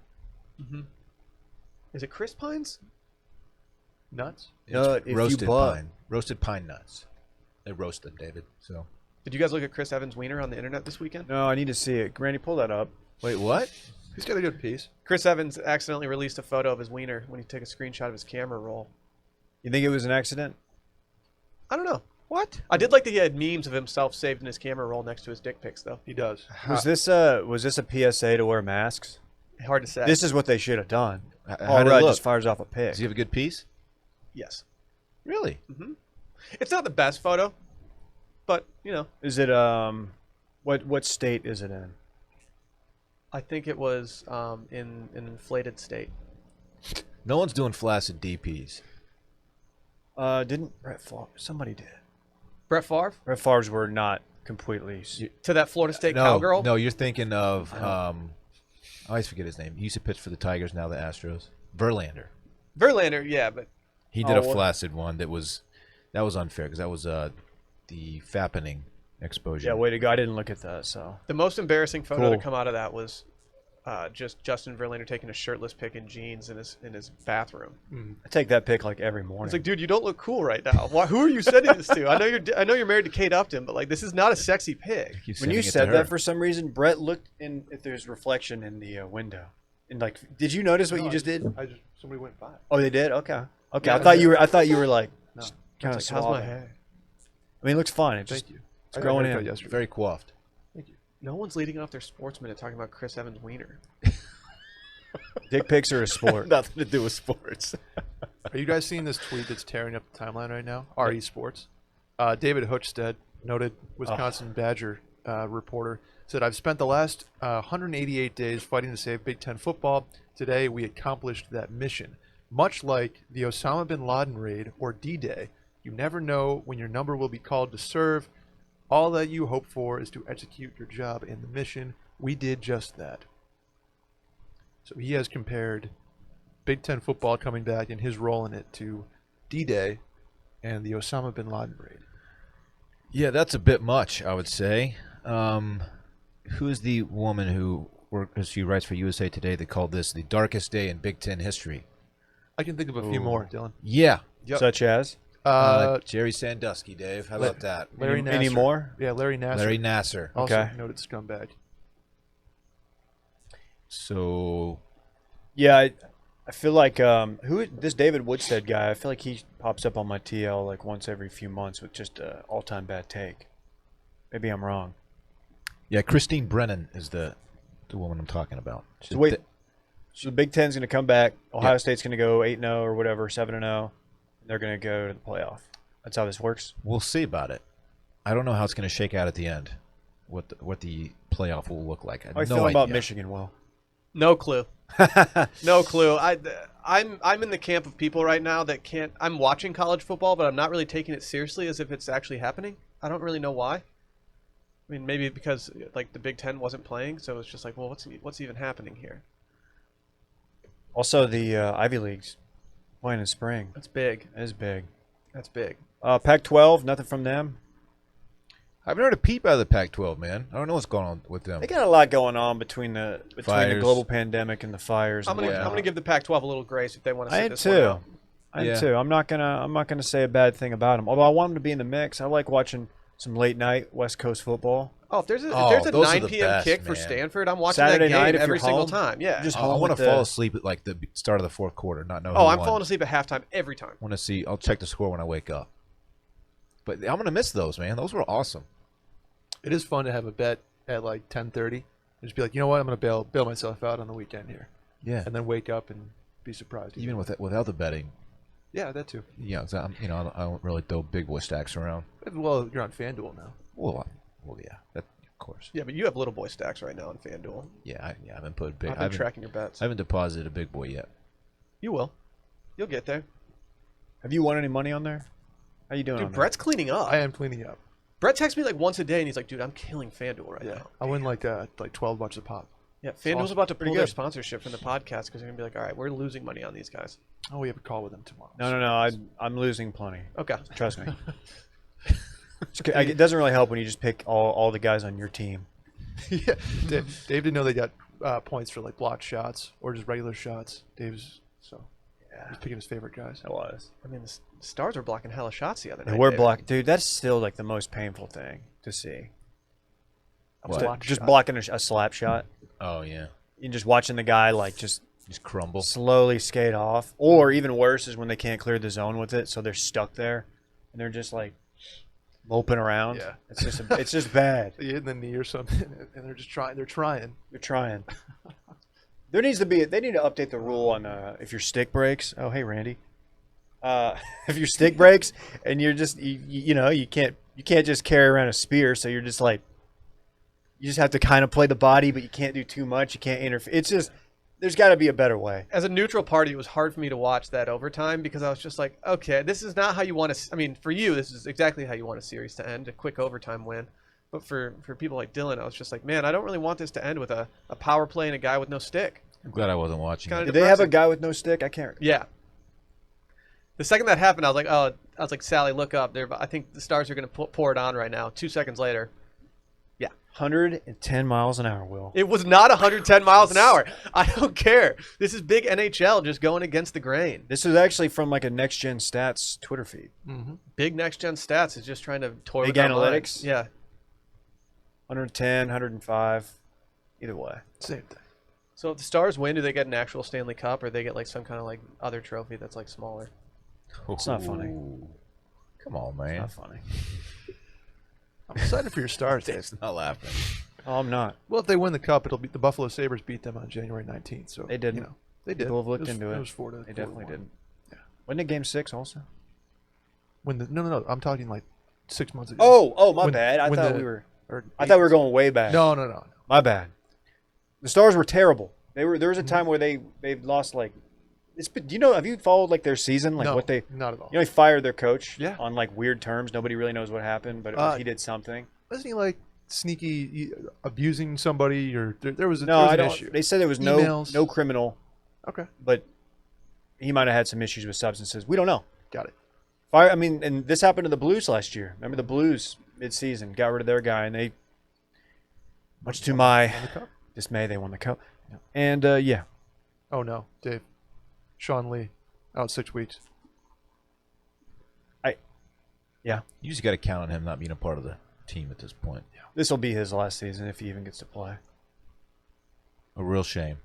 Is it Chris Pines? Nuts? It's No, if you roasted bought- pine. Roasted pine nuts. They roast them, David. So Did you guys look at Chris Evans' wiener on the internet this weekend? No, I need to see it. Randy, pull that up. Wait, what? He's got a good piece. Chris Evans accidentally released a photo of his wiener when he took a screenshot of his camera roll. You think it was an accident? I don't know. What? I did like that he had memes of himself saved in his camera roll next to his dick pics, though. He does. Was this a PSA to wear masks? Hard to say. This is what they should have done. How Paul did it Rudd look? just fires off a pic. Does he have a good piece? Yes. Really? It's not the best photo, but, you know. Is it what state is it in? I think it was in an inflated state. No one's doing flaccid DPs. Didn't Brett Favre? Somebody did. Brett Favre? Brett Favre's were not completely. To that Florida State No, cowgirl? no, you're thinking of I always forget his name. He used to pitch for the Tigers, now the Astros. Verlander. Verlander, yeah, but He did a well- flaccid one that was unfair because that was the fappening exposure. Yeah, way to go. I didn't look at that. So the most embarrassing photo Cool. to come out of that was just Justin Verlander taking a shirtless pic in jeans in his bathroom. I take that pic like every morning. It's like, dude, you don't look cool right now. Who are you sending this to? I know you're married to Kate Upton, but like, this is not a sexy pic. Keep when you sending it to said her. that, for some reason, Brett looked in if there's reflection in the window. And like, did you notice what you just did? Somebody went by. Oh, they did. Okay. Okay. Yeah, I thought you were like No. kind of It's like, how's my hair? I mean, it looks fine. It just Thank you. it's I growing got a haircut in. yesterday. Very coiffed. Thank you. No one's leading off their sports minute talking about Chris Evans' wiener. Dick pics are a sport. Nothing to do with sports. Are you guys seeing this tweet that's tearing up the timeline right now? RE Sports. David Hochstead, noted Wisconsin Badger reporter, said, "I've spent the last 188 days fighting to save Big Ten football. Today we accomplished that mission. Much like the Osama bin Laden raid or D-Day, you never know when your number will be called to serve. All that you hope for is to execute your job in the mission. We did just that." So he has compared Big Ten football coming back and his role in it to D-Day and the Osama bin Laden raid. Yeah, that's a bit much, I would say. Who's the woman who she writes for USA Today that called this the darkest day in Big Ten history? I can think of a few more, Dylan. Yeah. Yep. Such as Jerry Sandusky, Dave. How about that? Larry Nasser. any more? Yeah, Larry Nasser. Larry Nasser. Also Okay. noted scumbag. So, Yeah, I feel like this David Woodstead guy. I feel like he pops up on my TL like once every few months with just an all-time bad take. Maybe I'm wrong. yeah, Christine Brennan is the woman I'm talking about. So wait, so the Big Ten's going to come back. Ohio Yeah. State's going to go 8-0 or whatever, 7-0. And they're going to go to the playoff. That's how this works. We'll see about it. I don't know how it's going to shake out at the end. What the playoff will look like. I have How you no feel idea. about Michigan, Will? No clue. No clue. I'm in the camp of people right now that can't. I'm watching college football, but I'm not really taking it seriously as if it's actually happening. I don't really know why. I mean, maybe because like the Big Ten wasn't playing, so it's just like, well, what's even happening here? Also, the Ivy Leagues playing in spring. That's big. That is big. That's big. Pac-12, nothing from them. I haven't heard a peep out of the Pac-12, man. I don't know what's going on with them. They got a lot going on between the Fires. global pandemic and the fires. I'm and gonna give the Pac-12 a little grace if they want to. I sit am this one too. out. I am Yeah. too. I'm not gonna say a bad thing about them. Although I want them to be in the mix. I like watching some late night West Coast football. Oh, if there's a those are 9 the p.m. best, kick for man. Stanford, I'm watching Saturday that night game if every you're single home, time. Yeah. just I home want to with fall the- asleep at like the start of the fourth quarter, not know. Oh, who I'm won. falling asleep at halftime every time. Want to see? I'll check the score when I wake up. But I'm gonna miss those, man. Those were awesome. It is fun to have a bet at like 10:30 and just be like, you know what, I'm going to bail myself out on the weekend here, Yeah. and then wake up and be surprised. Even without the betting, Yeah, that too. yeah. 'Cause I don't really throw big boy stacks around. Well, you're on FanDuel now. Well, yeah. That, of course. Yeah, but you have little boy stacks right now on FanDuel. Yeah, I haven't put big. I've I been haven't, tracking your bets. I haven't deposited a big boy yet. You will. You'll get there. Have you won any money on there? How you doing? Dude, on Brett's cleaning up. I am cleaning up. Brett texts me like once a day, and he's like, "Dude, I'm killing FanDuel right Yeah, now." I win like $12 a pop. Yeah, FanDuel's awesome. about to pull Pretty their good. sponsorship from the podcast because they're gonna be like, "All right, we're losing money on these guys." Oh, we have a call with them tomorrow. No. I'm losing plenty. Okay. Trust me. It doesn't really help when you just pick all the guys on your team. Yeah, Dave didn't know they got points for like blocked shots or just regular shots. He's picking his favorite guys. It was. I mean, the Stars were blocking hella shots the other night. And we're David. blocked, dude. That's still like the most painful thing. to see. What? Just blocking a slap shot. Oh yeah. And just watching the guy like just crumble. slowly skate off. Or even worse is when they can't clear the zone with it, so they're stuck there and they're just like moping around. Yeah. It's just bad. They hit in the knee or something, and they're just trying. They're trying. They're trying. They need to update the rule on if your stick breaks. Oh, hey Randy. If your stick breaks and you're just you can't just carry around a spear, so you're just like you just have to kind of play the body, but you can't do too much. You can't interfere. It's just there's got to be a better way. As a neutral party, it was hard for me to watch that overtime because I was just like, okay, this is not how you want to. I mean, for you, this is exactly how you want a series to end, a quick overtime win. But for people like Dylan, I was just like, man, I don't really want this to end with a power play and a guy with no stick. I'm glad I wasn't watching. Did they have a guy with no stick? I can't. Yeah. The second that happened, I was like, Sally, look up. I think the Stars are going to pour it on right now. 2 seconds later. Yeah. 110 miles an hour, Will. It was not 110 miles an hour. I don't care. This is big NHL just going against the grain. This is actually from like a Next Gen Stats Twitter feed. Mm-hmm. Big Next Gen Stats is just trying to toy Big with our analytics? minds. Yeah. 110, 105. Either way. Same thing. So if the Stars win, do they get an actual Stanley Cup or they get like some kind of like other trophy that's like smaller? It's not funny. Ooh. Come on, man. Not funny. I'm excited for your Stars. It's not laughing. Oh, I'm not. Well, if they win the cup, it'll be the Buffalo Sabres beat them on January 19th. So They didn't. They did. People have looked it was, into it. It was 4-4. They definitely didn't. Yeah. Wasn't it Game 6 also? No. I'm talking like 6 months ago. Oh, my When- bad. I when thought the- we were. or I thought we were going way back. No. My bad. The Stars were terrible. There was a time where they lost like. Do you know? Have you followed like their season? Like No, what they? not at all. You know, they fired their coach. Yeah. On like weird terms. Nobody really knows what happened, but he did something. Wasn't he like sneaky abusing somebody, or there was No, there was I an don't. issue? They said there was Emails. no criminal, Okay, but he might have had some issues with substances. We don't know. got it. And this happened to the Blues last year. Remember the Blues mid-season got rid of their guy, and they, much to my Won the cup? dismay, they won the cup. And yeah, Oh no, Dave. Sean Lee out 6 weeks. yeah, You just got to count on him not being a part of the team at this point. this will be his last season if he even gets to play. A real shame.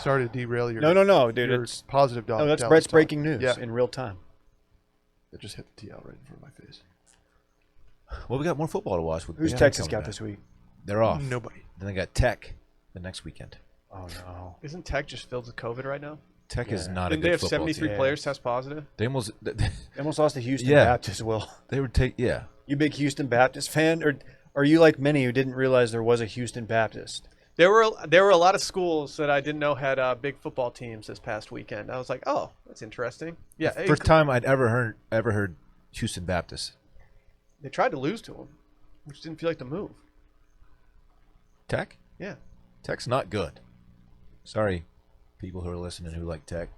Sorry to derail your No, dude. your It's positive dog. no, that's Dallas Brett's talk. breaking news Yeah, in real time. it just hit the tee out right in front of my face. Well, we got more football to watch. With Who's Banter Texas coming got back. this week? They're off. Nobody. Then they got Tech the next weekend. Oh no. Isn't Tech just filled with COVID right now? Tech is Yeah. not Didn't a they good have football 73 team. players test positive? They almost They almost lost to Houston Yeah. Baptist. Will they would take you big Houston Baptist fan, or are you like many who didn't realize there was a Houston Baptist? There were a lot of schools that I didn't know had big football teams this past weekend. I was like, oh, that's interesting. Yeah, First time I'd ever heard Houston Baptist. they tried to lose to them, which didn't feel like the move. Tech? Yeah, Tech's not good. Sorry, people who are listening who like Tech.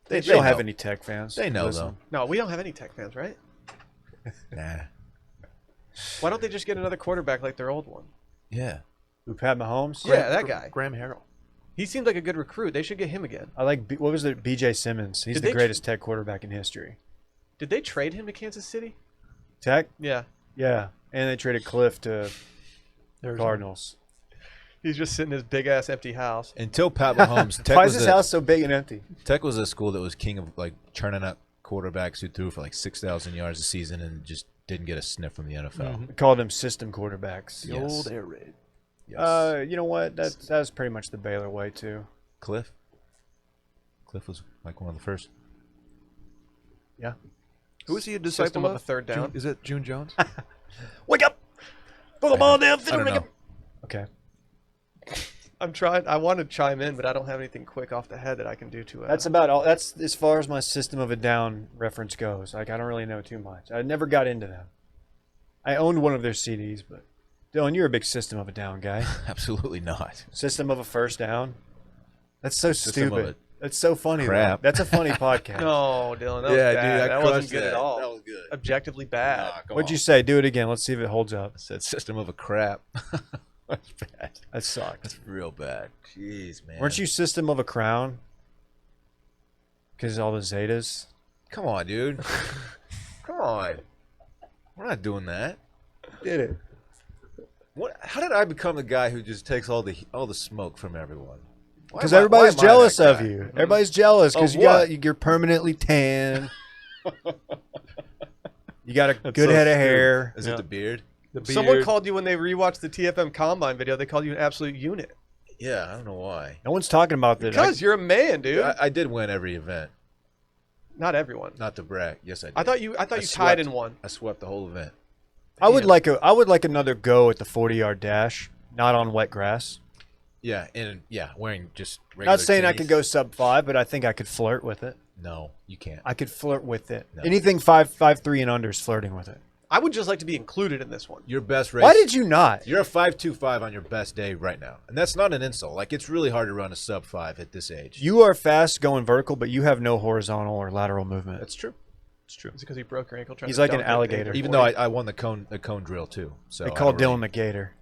They They don't have know. any Tech fans. They know Listen. no, we don't have any Tech fans, right? Nah. Why don't they just get another quarterback like their old one? Yeah. Who, Pat Mahomes? Yeah, that guy. Graham Harrell. He seemed like a good recruit. They should get him again. I like what was it? B.J. Simmons. He's Did the they greatest Tech quarterback in history. Did they trade him to Kansas City? Tech? Yeah, Yeah, and they traded Cliff to There's Cardinals. he's just sitting in his big ass empty house. Until Pat Mahomes, Tech Why was is this a, house so big and empty? Tech was a school that was king of like churning up quarterbacks who threw for like 6,000 yards a season and just didn't get a sniff from the NFL. We called them system quarterbacks. The Yes. old air raid. Yes. You know what? That's pretty much the Baylor way too. Cliff was like one of the first. Yeah. Who is he a System disciple of a third down. Is it June Jones? Wake up! Put the ball down. I don't know. Okay. I'm trying. I want to chime in, but I don't have anything quick off the head that I can do to it. That's about all. That's as far as my System of a Down reference goes. Like I don't really know too much. I never got into them. I owned one of their CDs, but Dylan, you're a big System of a Down guy. Absolutely not. System of a First Down. That's so System of stupid. a That's so funny. crap. Though. That's a funny podcast. No, Dylan, that was bad. That wasn't good at all. That was good. Objectively bad. What'd you say? Do it again. Let's see if it holds up. I said system of a crap. That's bad. That sucked. That's real bad. Jeez, man. Weren't you System of a Crown? Because all the Zetas. Come on, dude. Come on. We're not doing that. did it. What? How did I become the guy who just takes all the smoke from everyone? Because everybody's jealous of you. Mm-hmm. Everybody's jealous because Of you're permanently tan. You got a That's good so head of stupid. hair. Is it the beard? Someone called you when they rewatched the TFM Combine video. They called you an absolute unit. Yeah, I don't know why. No one's talking about that. Because you're a man, dude. I did win every event. Not everyone. Not to brag. Yes, I did. I thought you tied in one. I swept the whole event. I would like another go at the 40-yard dash, not on wet grass. Yeah, and wearing just regular Not saying I tennies. could go sub 5, but I think I could flirt with it. No, you can't. I could flirt with it. No. Anything 5'3" and under is flirting with it. I would just like to be included in this one. Your best race. Why did you not? You're a 5.25 on your best day right now, and that's not an insult. Like, it's really hard to run a sub 5 at this age. You are fast going vertical, but you have no horizontal or lateral movement. That's true. It's true. Is it because he broke your ankle trying He's to like an dunk it at alligator. the Even 40? though I won the cone drill too. So They I call don't Dylan really- the Gator.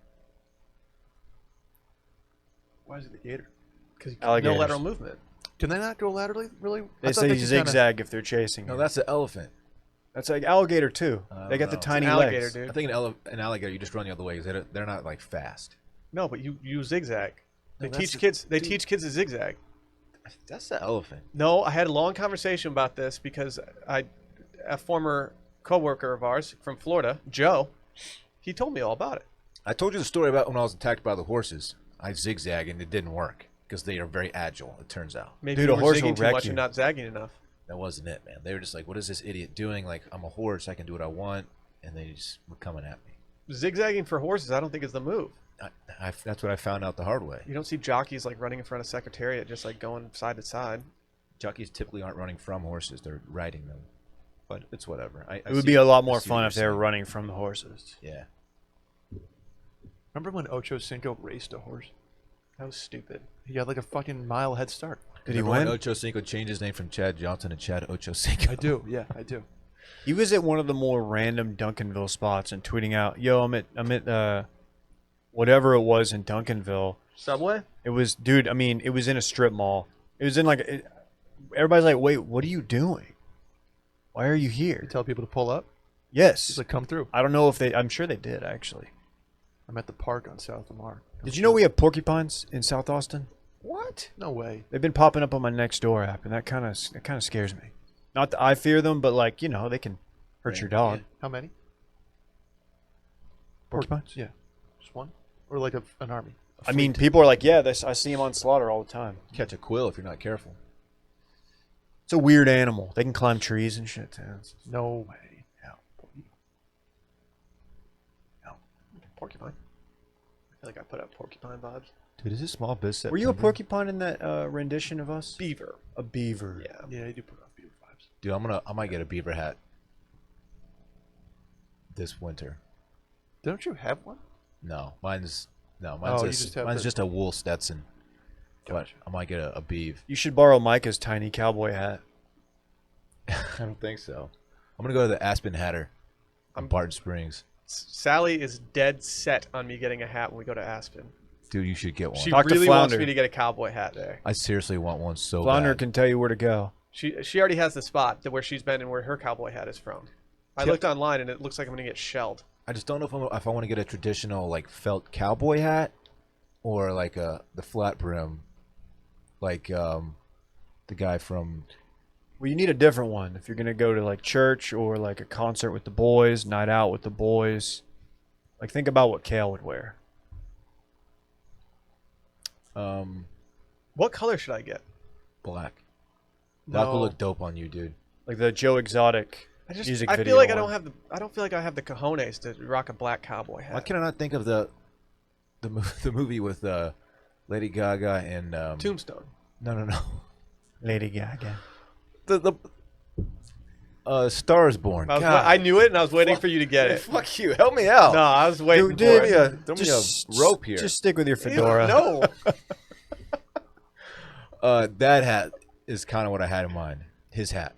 Why is it the gator? Because no Alligators. lateral movement. Can they not go laterally? Really? They I thought say could kinda- zigzag if they're chasing. No, you. that's an elephant. That's like alligator too. They got the know. tiny Alligator, legs. dude. I think an alligator, you just run the other way because they're not like fast. No, but you zigzag. They No, teach that's kids. They teach kids to zigzag. That's the elephant. No, I had a long conversation about this because a former coworker of ours from Florida, Joe, he told me all about it. I told you the story about when I was attacked by the horses. I zigzag and it didn't work because they are very agile. It turns out Maybe Dude, you a were horse will zigging too wreck much you. and not zagging enough. that wasn't it, man. They were just like, "What is this idiot doing? Like, I'm a horse. I can do what I want," and they just were coming at me. Zigzagging for horses, I don't think is the move. That's what I found out the hard way. You don't see jockeys like running in front of Secretariat, just like going side to side. Jockeys typically aren't running from horses; they're riding them. But it's whatever. It would be a lot more fun if they were running from the horses. Yeah. Remember when Ocho Cinco raced a horse? That was stupid. He had like a fucking mile head start. Did he Remember when win? Ocho Cinco changed his name from Chad Johnson to Chad Ocho Cinco? I do. Yeah, I do. He was at one of the more random Duncanville spots and tweeting out, "Yo, I'm at whatever it was in Duncanville." Subway? It was, dude. I mean, it was in a strip mall. It was in like, everybody's like, "Wait, what are you doing? Why are you here?" You tell people to pull up. Yes. He's like, come through. I don't know if they. I'm sure they did actually. I'm at the park on South Lamar. Did you know we have porcupines in South Austin? What? No way. They've been popping up on my Nextdoor app, and that kind of scares me. Not that I fear them, but like, you know, they can hurt your dog. How many? Porcupines? Yeah. Just one? Or like an army? I mean, people are like, yeah, I see them on slaughter all the time. Catch a quill if you're not careful. It's a weird animal. They can climb trees and shit too. No way. No. Porcupine. I feel like I put up porcupine vibes. Dude, is this small business? Were you a porcupine in that rendition of us? Beaver. A beaver. Yeah. Yeah, you do put on beaver vibes. Dude, I might get a beaver hat this winter. Don't you have one? No, mine's Oh, you just have the- just a wool Stetson. Gotcha. But I might get a beeve. You should borrow Micah's tiny cowboy hat. I don't think so. I'm gonna go to the Aspen Hatter on Barton Springs. Sally is dead set on me getting a hat when we go to Aspen. Dude, you should get one. She Talk to really wants Flounder. me to get a cowboy hat there. I seriously want one so Flounder bad. can tell you where to go. She already has the spot where she's been and where her cowboy hat is from. I looked online and it looks like I'm gonna get shelled. I just don't know if I want to get a traditional like felt cowboy hat or like the flat brim, like the guy from. Well, you need a different one if you're gonna go to like church or like a concert with the boys, night out with the boys. Like, think about what Kale would wear. What color should I get? Black. Black will No. look dope on you, dude. Like the Joe Exotic I music I video feel like one. I don't feel like I have the cojones to rock a black cowboy hat. Why can I not think of the movie with Lady Gaga and Tombstone. No. Lady Gaga. The Star is Born. I knew it and I was waiting for you to get it. Fuck you. Help me out. No, I was waiting Dude, for dude, it. Throw me a rope here. Just stick with your fedora. No. That hat is kind of what I had in mind. His hat.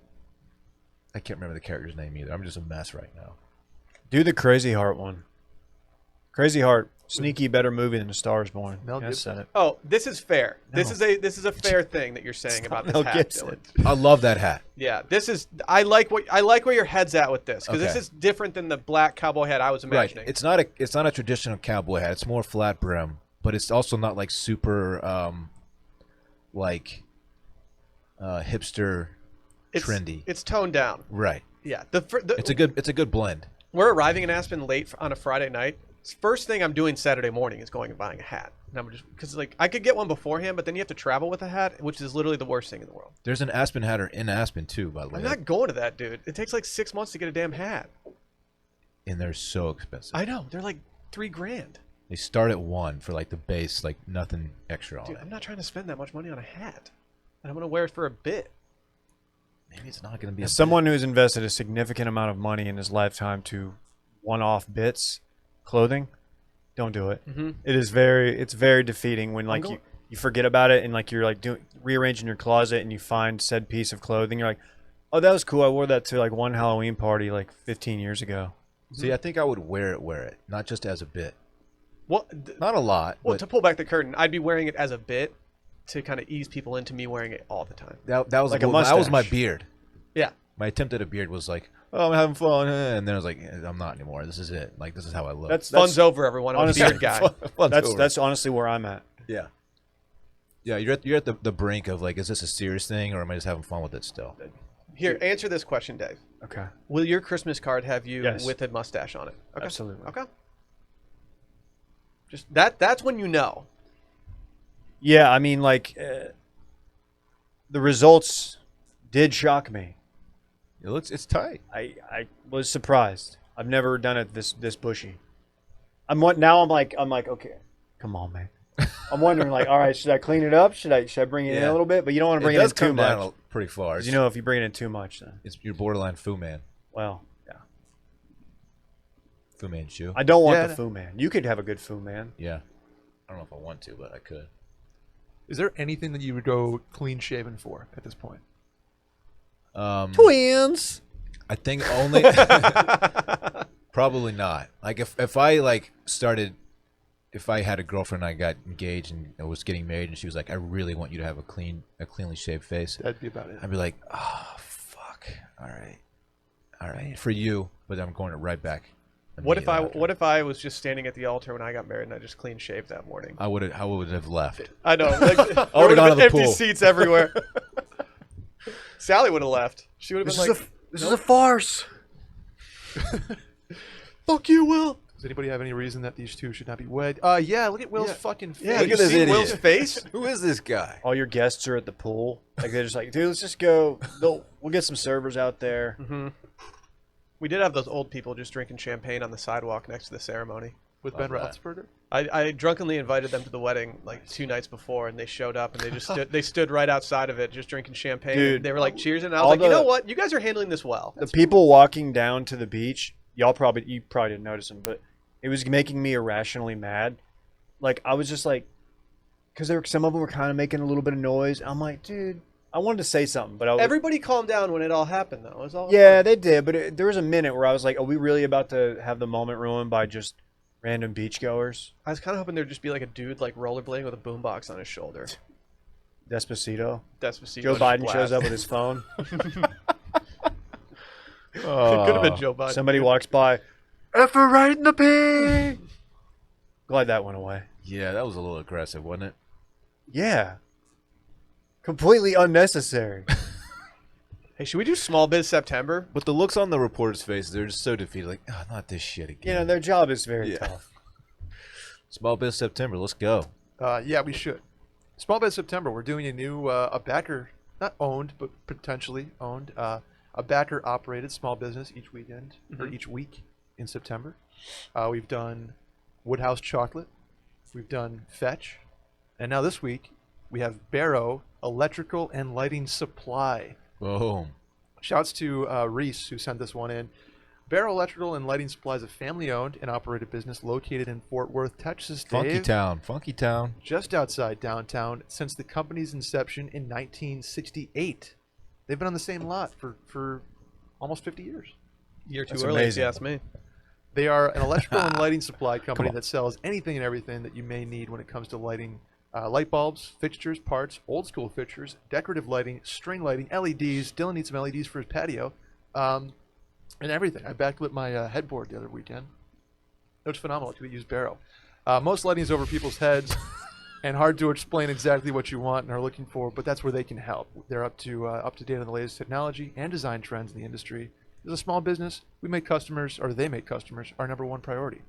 I can't remember the character's name either. I'm just a mess right now. Do the Crazy Heart one. Crazy Heart Sneaky better movie than A Star Is Born. Mel I Gibson. said it. Oh, this is fair. This No. is a fair thing that you're saying about this Mel hat, Gibson. Dylan. I love that hat. Yeah, this is. I like where your head's at with this because this Okay. is different than the black cowboy hat I was imagining. Right. It's not a traditional cowboy hat. It's more flat brim, but it's also not like super hipster trendy. It's toned down. Right. Yeah. It's a good blend. We're arriving in Aspen late on a Friday night. First thing I'm doing Saturday morning is going and buying a hat. And I'm just because like I could get one beforehand, but then you have to travel with a hat, which is literally the worst thing in the world. There's an Aspen hatter in Aspen too, by the way. I'm not going to that, dude. It takes like 6 months to get a damn hat. And they're so expensive. I know. They're like $3,000. They start at $1 for like the base, like nothing extra on Dude, it. I'm not trying to spend that much money on a hat. And I'm going to wear it for a bit. Maybe it's not going to be. As someone who's invested a significant amount of money in his lifetime to one-off bits, clothing, don't do it. Mm-hmm. It's very defeating when like you forget about it and like you're like rearranging your closet and you find said piece of clothing. You're like, oh, that was cool. I wore that to like one Halloween party like 15 years ago. See, I think I would wear it, not just as a bit. Well, Not a lot. well, but to pull back the curtain, I'd be wearing it as a bit to kind of ease people into me wearing it all the time. that was like a that was my mustache. beard. Yeah. My attempt at a beard was like, oh, I'm having fun, and then I was like, I'm not anymore. This is it. Like this is how I look. Fun's over, everyone. I'm a honestly, beard guy. Fun's over. That's honestly where I'm at. Yeah. Yeah, you're at the brink of like, is this a serious thing or am I just having fun with it still? Here, answer this question, Dave. Okay. Will your Christmas card have you Yes. with a mustache on it? Okay. Absolutely. Okay. Just that's when you know. Yeah, I mean, like, the results did shock me. It's tight. I was surprised. I've never done it this bushy. I'm like, okay, come on, man. I'm wondering, like, all right, should I clean it up? Should I bring it in a little bit? But you don't want to bring it in too much. Pretty far. 'Cause you know, if you bring it in too much, then You're borderline Fu Man. well, yeah. Fu Man shoe. I don't want Yeah, the Fu Man. You could have a good Fu Man. Yeah. I don't know if I want to, but I could. Is there anything that you would go clean shaven for at this point? Twins. I think only probably not. Like if I like started, if I had a girlfriend, I got engaged and I was getting married, and she was like, "I really want you to have a cleanly shaved face," That'd be about it. I'd be like, "Oh fuck, all right, for you," but I'm going right back. What if immediately after. I was just standing at the altar when I got married and I just clean shaved that morning? I would have left. I know. Like, there would've would gone have to the been empty pool. seats everywhere. Sally would have left. She would have been like, This is a farce. "Fuck you, Will." Does anybody have any reason that these two should not be wed? Yeah, look at Will's Yeah. fucking face. Yeah, Look you at this see idiot. Will's face? Who is this guy? All your guests are at the pool. Like they're just like, dude, let's just go. We'll get some servers out there. Mm-hmm. We did have those old people just drinking champagne on the sidewalk next to the ceremony. With Ben Love that. Roethlisberger? I drunkenly invited them to the wedding like 2 nights before, and they showed up and they just stood right outside of it just drinking champagne. Dude, They were like cheers, and I all was like, you the- know what? You guys are handling this well. The people walking down to the beach, you probably didn't notice them, but it was making me irrationally mad. Like I was just like, because some of them were kind of making a little bit of noise. I'm like, dude, I wanted to say something, but I was Everybody calmed down when it all happened, though. It was all yeah, they did. But there was a minute where I was like, are we really about to have the moment ruined by just random beachgoers? I was kind of hoping there'd just be like a dude like rollerblading with a boombox on his shoulder. Despacito. Despacito. Joe just Biden blast. shows up with his phone. It could have been Joe Biden. Somebody walks by. F her right in the pee. Glad that went away. Yeah, that was a little aggressive, wasn't it? Yeah. Completely unnecessary. Hey, should we do Small Biz September? But the looks on the reporters' faces, they're just so defeated. Like, oh, not this shit again. You know, their job is very Yeah. tough. Small Biz September, let's go. Yeah, we should. Small Biz September, we're doing a new, a backer, not owned, but potentially owned, a backer operated small business each weekend, or each week in September. We've done Woodhouse Chocolate, we've done Fetch, and now this week we have Barrow Electrical and Lighting Supply. Boom. Shouts to Reese, who sent this one in. Barrow Electrical and Lighting Supply is a family-owned and operated business located in Fort Worth, Texas. Funky Dave, town. just outside downtown since the company's inception in 1968. They've been on the same lot for almost 50 years. Year too That's early, if amazing. you ask me. They are an electrical and lighting supply company that sells anything and everything that you may need when it comes to lighting. Light bulbs, fixtures, parts, old school fixtures, decorative lighting, string lighting, LEDs. Dylan needs some LEDs for his patio, and everything. I backlit my headboard the other weekend. It was phenomenal. It could use Barrow. Most lighting is over people's heads and hard to explain exactly what you want and are looking for, but that's where they can help. They're up to date on the latest technology and design trends in the industry. As a small business, we make customers, or they make customers, our number one priority.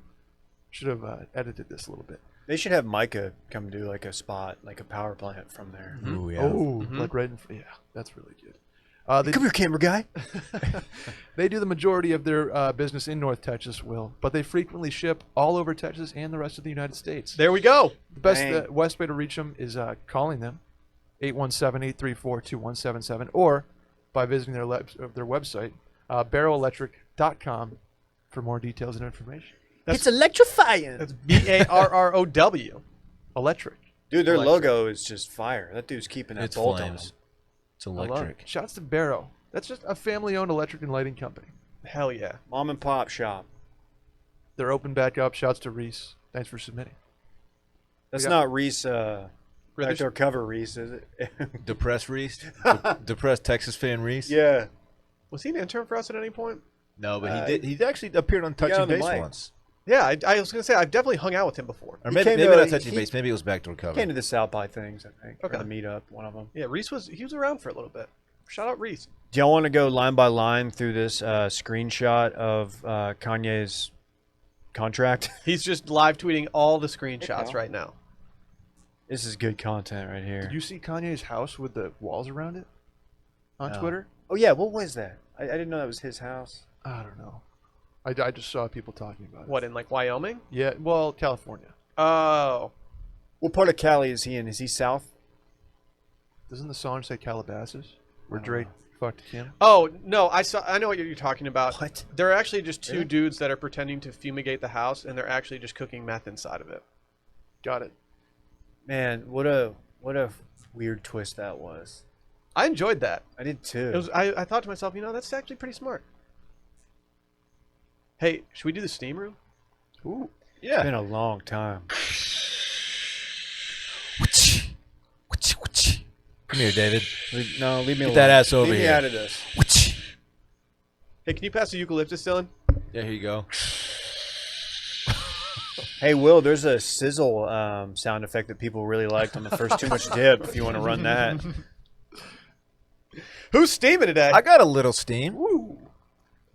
Should have edited this a little bit. They should have Micah come do like a spot, like a power plant from there. Ooh, yeah. Oh, like right in yeah, that's really good. Come here, camera guy. They do the majority of their business in North Texas, Will, but they frequently ship all over Texas and the rest of the United States. There we go. The best best way to reach them is calling them, 817-834-2177, or by visiting their website, barrowelectric.com, for more details and information. It's electrifying. That's BARROW. Electric. Dude, their Electric. logo is just fire. That dude's keeping that It's bolt on him. flames. It's I love electric. it. Shouts to Barrow. That's just a family-owned electric and lighting company. Hell yeah. Mom and pop shop. They're open back up. Shouts to Reese. Thanks for submitting. That's got- not Reese, British- outdoor cover Reese, is it? Depressed Reese? Depressed Texas fan Reese? Yeah. Was he an intern for us at any point? No, but he did. He actually appeared on got Touching on the Base mic. once. Yeah, I was going to say, I've definitely hung out with him before. Or He maybe, came maybe to- not Touching he- Base. Maybe it was Backdoor Came Cover. to the South by things, I think. Okay. Or the meetup, one of them. Yeah, Reese was around for a little bit. Shout out Reese. Do y'all want to go line by line through this screenshot of Kanye's contract? He's just live tweeting all the screenshots pal. right now. This is good content right here. Did you see Kanye's house with the walls around it on No. Twitter? Oh, yeah. What was that? I didn't know that was his house. I don't know. I just saw people talking about it. What, in like Wyoming? Yeah, well, California. Oh. What part of Cali is he in? Is he south? Doesn't the song say Calabasas? Where Drake fucked Kim? Oh, no, I know what you're talking about. What? There are actually just two Really? dudes that are pretending to fumigate the house, and they're actually just cooking meth inside of it. Got it. Man, what a weird twist that was. I enjoyed that. I did too. It was. I thought to myself, that's actually pretty smart. Hey, should we do the steam room? Ooh. It's been a long time. Come here, David. Leave me alone. that ass over Leave me here. out of this. Hey, can you pass the eucalyptus, Dylan? Yeah, here you go. Hey, Will, there's a sizzle sound effect that people really liked on the first Too Much Dip, if you want to run that. Who's steaming today? I got a little steam.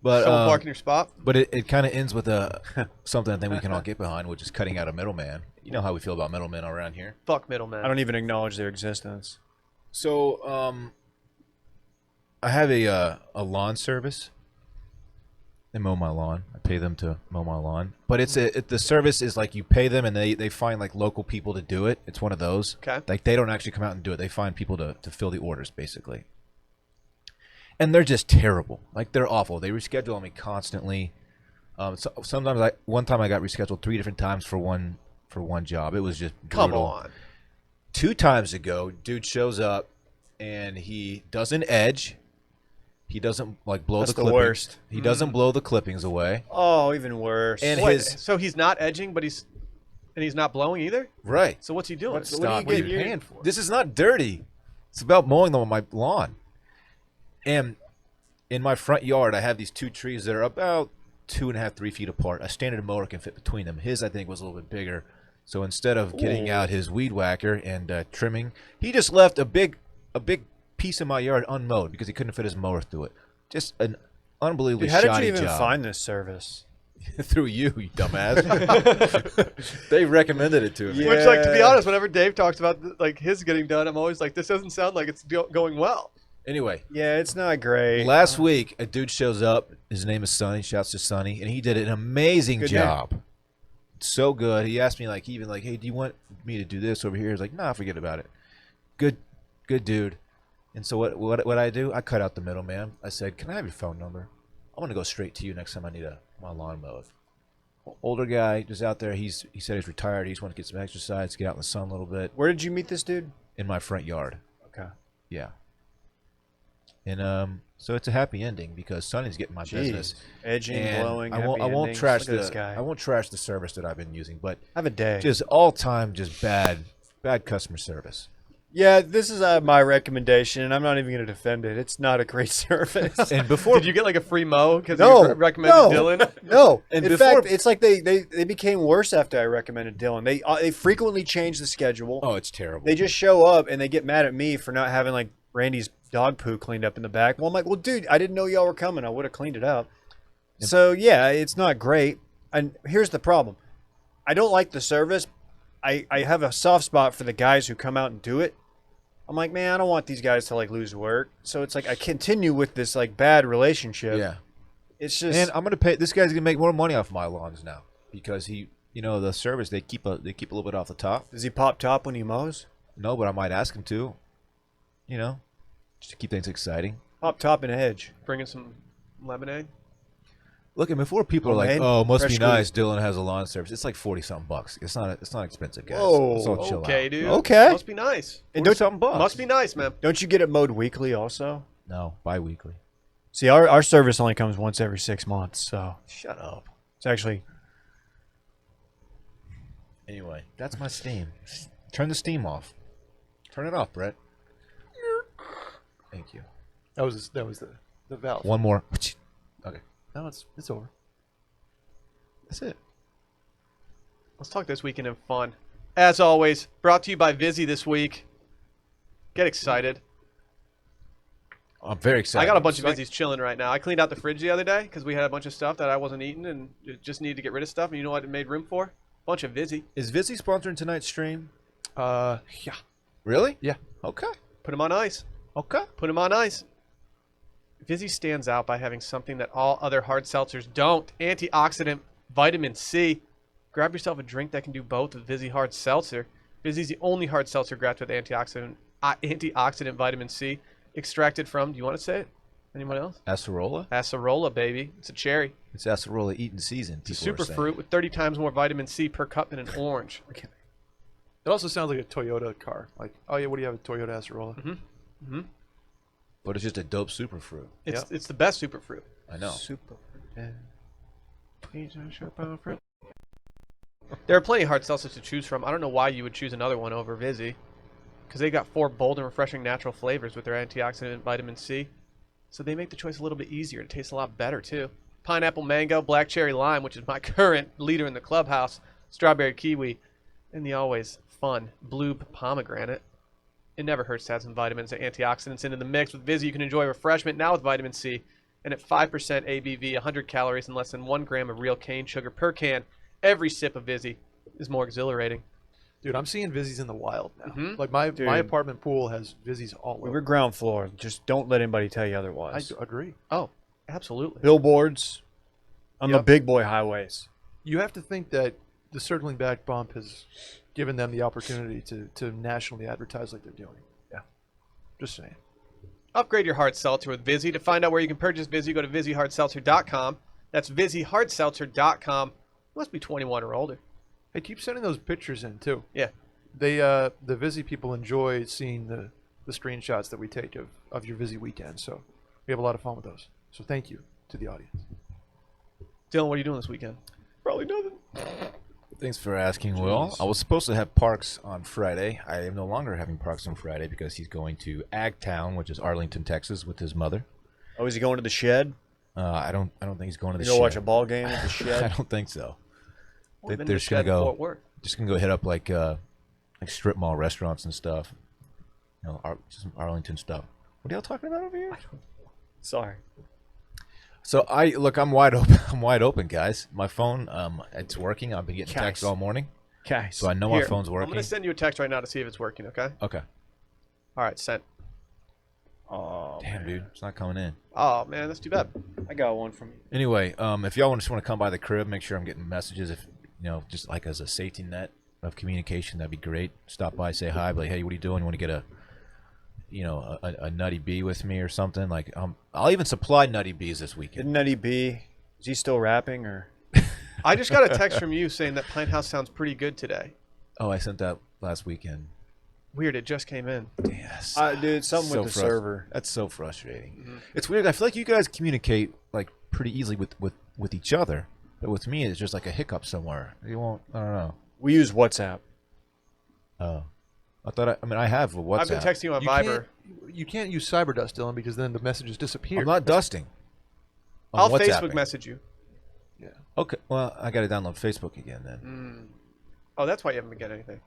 But Someone parking your spot? But it kind of ends with something I think we can all get behind, which is cutting out a middleman. You know how we feel about middlemen around here. Fuck middlemen. I don't even acknowledge their existence. So I have a lawn service. They mow my lawn. I pay them to mow my lawn. But the service is like you pay them and they find like local people to do it. It's one of those. Okay. Like they don't actually come out and do it. They find people to fill the orders basically. And they're just terrible. Like they're awful. They reschedule on me constantly. Sometimes one time I got rescheduled 3 different times for one job. It was just brutal. Come on. 2 times ago, dude shows up and he doesn't edge. He doesn't like blow That's the the clippings. worst. He doesn't blow the clippings away. Oh, even worse. And Wait, his so he's not edging, but he's not blowing either? right. So what's he doing? What do you Stop. get Dude, your- Paying for it. This is not dirty. It's about mowing them on my lawn. And in my front yard, I have these 2 trees that are about 2.5, 3 feet apart. A standard mower can fit between them. His, I think, was a little bit bigger. So instead of getting out his weed whacker and trimming, he just left a big piece of my yard unmowed because he couldn't fit his mower through it. Just an unbelievably Dude, how did shoddy you even job. find this service? Through you dumbass. They recommended it to me. Yeah. Which, like, to be honest, whenever Dave talks about like his getting done, I'm always like, this doesn't sound like it's going well. Anyway, Yeah, it's not great. last week a dude shows up. His name is Sonny. Shouts to Sonny, and he did an amazing Good job. So good. He asked me hey, do you want me to do this over here? I was like, nah, forget about it. Good dude. And so what I do? I cut out the middleman. I said, can I have your phone number? I want to go straight to you next time I need my lawn mowed. Older guy, just out there. He said he's retired. He just wants to get some exercise, get out in the sun a little bit. Where did you meet this dude? In my front yard. Okay. Yeah. And so it's a happy ending because Sonny's getting my business. Edging, And blowing, I won't happy endings. trash Look at this the guy. I won't trash the service that I've been using, but Have a day. just all time just bad customer service. Yeah, this is my recommendation, and I'm not even going to defend it. It's not a great service. And before Did you get like a free mow because No, you recommended no. Dylan? No, And in before- fact, it's like they became worse after I recommended Dylan. They frequently change the schedule. oh, it's terrible. They just show up and they get mad at me for not having like Randy's dog poo cleaned up in the back. Well, I'm like, well, dude, I didn't know y'all were coming. I would have cleaned it up. So yeah, it's not great. And here's the problem: I don't like the service. I have a soft spot for the guys who come out and do it. I'm like, man, I don't want these guys to like lose work. So it's like I continue with this like bad relationship. Yeah. It's just And I'm gonna pay. This guy's gonna make more money off my lawns now because he, the service they keep a little bit off the top. does he pop top when he mows? No, but I might ask him to, just to keep things exciting. Pop top and hedge. Bringing some lemonade. Look, and before people are like, Homemade? "Oh, must Fresh be nice." Dylan has a lawn service. It's like $40-something bucks. It's not expensive, guys. Whoa. So chill Okay, out. dude. Okay. Must be nice. And don't, $40-something bucks. Must be nice, man. don't you get it mowed weekly also? No, bi-weekly. See, our service only comes once every 6 months, so Shut up. it's actually Anyway, that's my steam. Turn the steam off. Turn it off, Brett. Thank you. That was the valve. One more. Okay, No, it's over. that's it. Let's talk this weekend in fun. As always, brought to you by Vizzy this week. Get excited. I'm very excited. I got a bunch of Vizzies chilling right now. I cleaned out the fridge the other day because we had a bunch of stuff that I wasn't eating and just needed to get rid of stuff. And you know what it made room for? A bunch of Vizzy. Is Vizzy sponsoring tonight's stream? Yeah. Really? Yeah. Okay. Put them on ice. Okay. Put them on ice. Vizzy stands out by having something that all other hard seltzers don't. Antioxidant vitamin C. Grab yourself a drink that can do both with Vizzy Hard Seltzer. Vizzy's the only hard seltzer grafted with antioxidant vitamin C extracted from, do you want to say it? Anyone else? Acerola? Acerola, baby. It's a cherry. It's acerola eating season. It's a people are super saying. fruit with 30 times more vitamin C per cup than an orange. It also sounds like a Toyota car. Like, oh yeah, what do you have? A Toyota Acerola? But it's just a dope super fruit. It's the best super fruit. I know. super. There are plenty of hard seltzers to choose from. I don't know why you would choose another one over Vizzy, because they got 4 bold and refreshing natural flavors with their antioxidant vitamin C. So they make the choice a little bit easier. It tastes a lot better too. Pineapple, mango, black cherry, lime, which is my current leader in the clubhouse, strawberry, kiwi, and the always fun blue pomegranate. It never hurts to add some vitamins and antioxidants into the mix. With Vizzy, you can enjoy refreshment now with vitamin C, and at 5% ABV, 100 calories, and less than 1 gram of real cane sugar per can. Every sip of Vizzy is more exhilarating. Dude, I'm seeing Vizzies in the wild now. Mhm. Like my Dude. apartment pool has Vizzies all We over. were ground floor. Just don't let anybody tell you I otherwise. agree. Oh, absolutely. Billboards on the Yep. big boy highways. You have to think that the circling back bump has given them the opportunity to nationally advertise like they're doing. Yeah. Just saying. Upgrade your hard seltzer with Vizzy. To find out where you can purchase Vizzy, go to VizzyHardSeltzer.com. That's VizzyHardSeltzer.com. Must be 21 or older. Hey, keep sending those pictures in too. Yeah. They the Vizzy people enjoy seeing the screenshots that we take of your Vizzy weekend. So we have a lot of fun with those. So thank you to the audience. Dylan, what are you doing this weekend? Probably nothing. Thanks for asking, Will. I was supposed to have Parks on Friday. I am no longer having Parks on Friday because he's going to Agtown, which is Arlington, Texas, with his mother. Oh, is he going to the shed? I don't think he's going to the You go shed. watch a ball game at the I shed? don't think so. Well, been They're to just gonna Shed in go. Fort Worth. Just gonna go hit up like strip mall restaurants and stuff. Just some Arlington stuff. What are y'all talking about over here? Sorry. So I'm wide open. I'm wide open, guys. My phone, it's working. I've been getting Guys. texts all morning, Guys. so I know Here, my phone's I'm working. going to send you a text right now to see if it's working, okay? Okay. All right, sent. Oh, Damn, dude, it's not coming in. Oh, man, that's too bad. I got one from you. Anyway, if y'all just want to come by the crib, make sure I'm getting messages. If just like as a safety net of communication, that'd be great. Stop by, say hi, be like, hey, what are you doing? You want to get a nutty bee with me or something? Like, I'll even supply nutty bees this weekend. Didn't Nutty B? Is he still rapping or? I just got a text from you saying that Pine House sounds pretty good today. Oh, I sent that last weekend. Weird, it just came in. Yes. Dude, something with the server. That's so frustrating. It's weird. I feel like you guys communicate like pretty easily with each other, but with me, it's just like a hiccup somewhere. You won't. I don't know. We use WhatsApp. Oh, I mean, I have a WhatsApp. I've been texting you on You Viber. you can't use Cyberdust, Dylan, because then the messages disappear. I'm not dusting. I'll I'm Facebook WhatsApping. message you. Yeah. Okay. Well, I got to download Facebook again then. Oh, that's why you haven't been getting anything.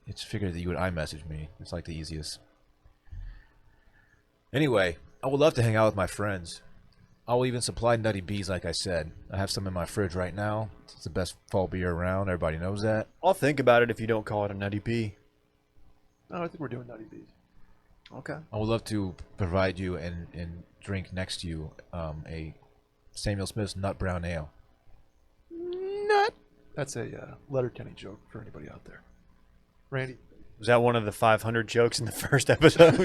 It's figured that you would iMessage me. It's like the easiest. Anyway, I would love to hang out with my friends. I will even supply Nutty Bees, like I said. I have some in my fridge right now. It's the best fall beer around. Everybody knows that. I'll think about it if you don't call it a Nutty Bee. No, I think we're doing Nutty Bees. Okay. I would love to provide you and drink next to you a Samuel Smith's Nut Brown Ale. Nut. That's a Letterkenny joke for anybody out there. Randy. Was that one of the 500 jokes in the first episode?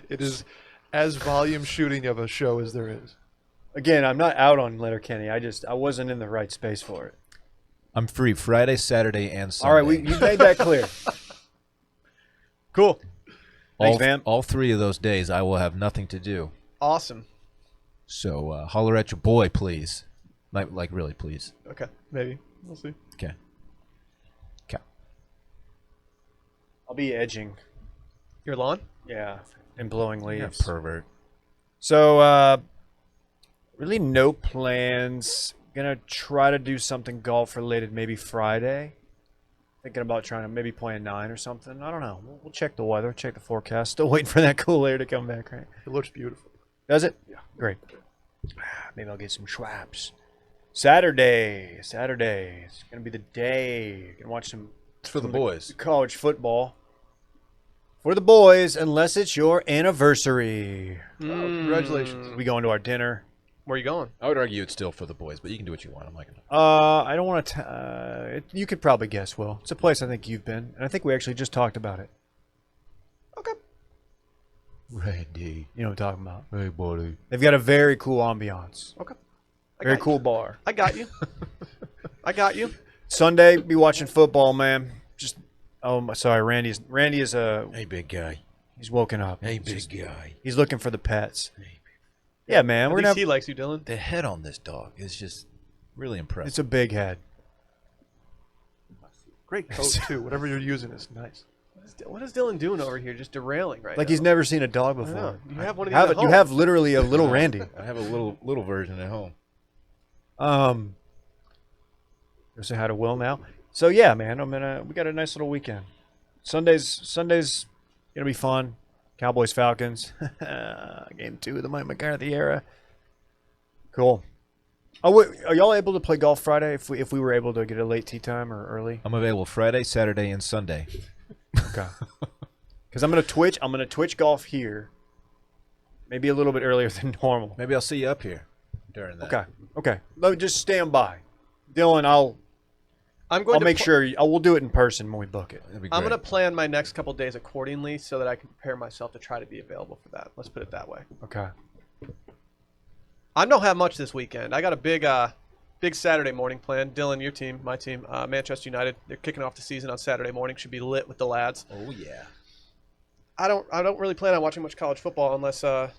It is as volume shooting of a show as there is. Again, I'm not out on Letterkenny. I wasn't in the right space for it. I'm free Friday, Saturday, and Sunday. All right, you made that clear. Cool. Thanks, man. All 3 of those days, I will have nothing to do. Awesome. So holler at your boy, please. Like really, please. Okay, maybe. We'll see. Okay. I'll be edging. Your lawn? Yeah, and blowing You're a leaves. pervert. So, really no plans. Gonna try to do something golf related maybe Friday. Thinking about trying to maybe play a 9 or something. I don't know. We'll check the weather, check the forecast. Still waiting for that cool air to come back, right? It looks beautiful. Does it? Yeah. Great. Maybe I'll get some schwaps. Saturday. It's gonna be the day. Gonna watch some It's for the boys. college football. For the boys, unless it's your anniversary. Oh, congratulations. We go into our dinner. Where are you going? I would argue it's still for the boys, but you can do what you want. I'm like, I don't want to. You could probably guess, Will. It's a place I think you've been, and I think we actually just talked about it. Okay. Randy. You know what I'm talking about. Hey, buddy. They've got a very cool ambiance. Okay. Very cool bar. I got you. I got you. Sunday, be watching football, man. Just sorry, Randy is Hey, big guy. he's woken up. Hey, big guy. He's looking for the pets. Yeah, man. At We're least gonna have, he likes you, Dylan. The head on this dog is just really impressive. it's a big head. Great coat, too. Whatever you're using is nice. What is Dylan doing over here? Just derailing right Like now. he's never seen a dog I before. know. You have one of these at You home. have literally a little Randy. I have a little version at home. Go say hi to Will now. So yeah, man, we got a nice little weekend. Sunday's gonna be fun. Cowboys Falcons. Game 2 of the Mike McCarthy era. Cool. Are y'all able to play golf Friday if we were able to get a late tee time or early? I'm available Friday, Saturday, and Sunday. Okay. Because I'm gonna Twitch golf here. Maybe a little bit earlier than normal. Maybe I'll see you up here during that. Okay. Let me just stand by. Dylan, I'll make sure we'll do it in person when we book it. That'd be I'm great. going to plan my next couple days accordingly so that I can prepare myself to try to be available for that. Let's put it that way. Okay. I don't have much this weekend. I got a big Saturday morning plan. Dylan, your team, my team, Manchester United. They're kicking off the season on Saturday morning. Should be lit with the lads. Oh yeah. I don't really plan on watching much college football unless I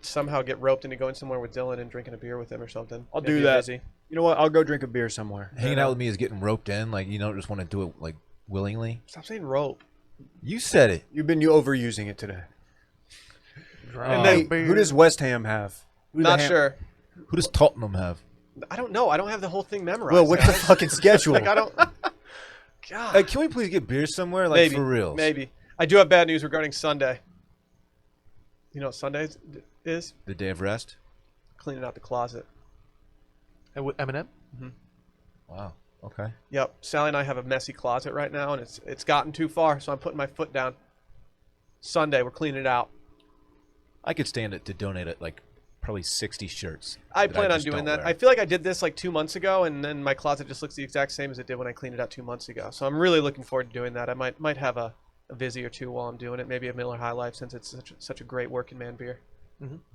somehow get roped into going somewhere with Dylan and drinking a beer with him or something. I'll Maybe do a that. Vizzy. You know what? I'll go drink a beer somewhere. Hanging out with me is getting roped in. Like, you don't just want to do it like willingly. Stop saying rope. You said it. You've been overusing it today. And Hey, then, who does West Ham have? not sure. Who does Tottenham have? I don't know. I don't have the whole thing memorized. Well, what's the guys. fucking schedule? Like I don't. God. Hey, can we please get beer somewhere? Like maybe for real. Maybe. I do have bad news regarding Sunday. You know what Sunday is? The day of rest. Cleaning out the closet. And with Eminem? Wow. Okay. Yep. Sally and I have a messy closet right now, and it's gotten too far, so I'm putting my foot down. Sunday, we're cleaning it out. I could stand it to donate it like probably 60 shirts. I that plan on just doing don't that. wear. I feel like I did this like 2 months ago, and then my closet just looks the exact same as it did when I cleaned it out 2 months ago. So I'm really looking forward to doing that. I might have a Vizzy or two while I'm doing it. Maybe a Miller High Life since it's such a great working man beer.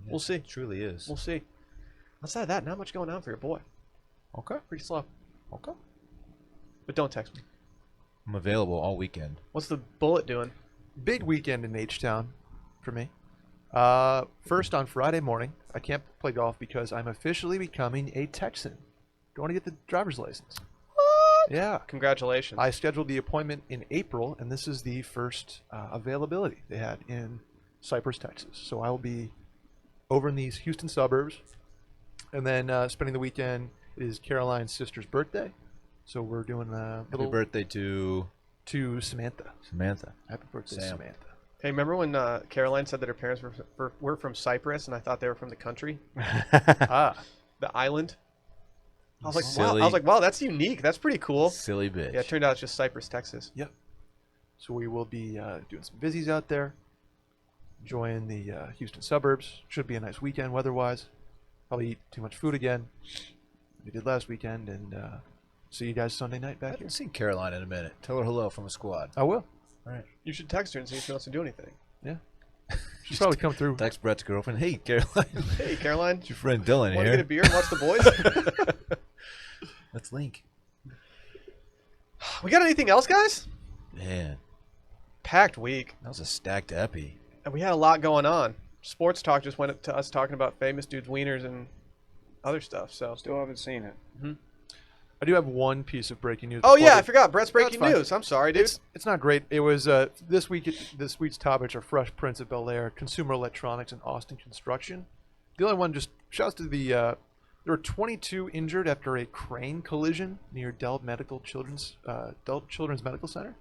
We'll see. It truly is. We'll see. Outside of that, not much going on for your boy. Okay. Pretty slow. Okay. But don't text me. I'm available all weekend. What's the Bullet doing? Big weekend in H-Town for me. First on Friday morning, I can't play golf because I'm officially becoming a Texan. Going to get the driver's license. What? Yeah. Congratulations. I scheduled the appointment in April, and this is the first availability they had in Cypress, Texas. So I will be over in these Houston suburbs, and then spending the weekend. It is Caroline's sister's birthday, so we're doing a Happy little birthday to to Samantha. Samantha. Happy birthday, Sam. Samantha. Hey, remember when Caroline said that her parents were from Cyprus, and I thought they were from the country, Ah, the island? I was like, Silly. wow, that's unique. That's pretty cool. Silly bitch. Yeah, it turned out it's just Cyprus, Texas. yep. So we will be doing some Vizzies out there, enjoying the Houston suburbs. Should be a nice weekend weather-wise. Probably eat too much food again. We did last weekend, and see you guys Sunday night I back here. haven't seen Caroline in a minute. Tell her hello from a squad. I will. All right. You should text her and see if she wants to do anything. Yeah. She'll probably come through. Text Brett's girlfriend. Hey, Caroline. Hey, Caroline, It's your friend Dylan want to here. get a beer and watch the boys? Let's link. We got anything else, guys? Man, Packed week. that was a stacked epi. And we had a lot going on. Sports talk just went to us talking about famous dudes' wieners and other stuff. So. Still haven't seen it. I do have one piece of breaking news. Oh before yeah, we- I forgot. Brett's breaking fine. news. I'm sorry, dude. It's not great. It was this week's topics are Fresh Prince of Bel-Air, consumer electronics, and Austin construction. The only one just shouts to the there were 22 injured after a crane collision near Dell Children's Medical Center.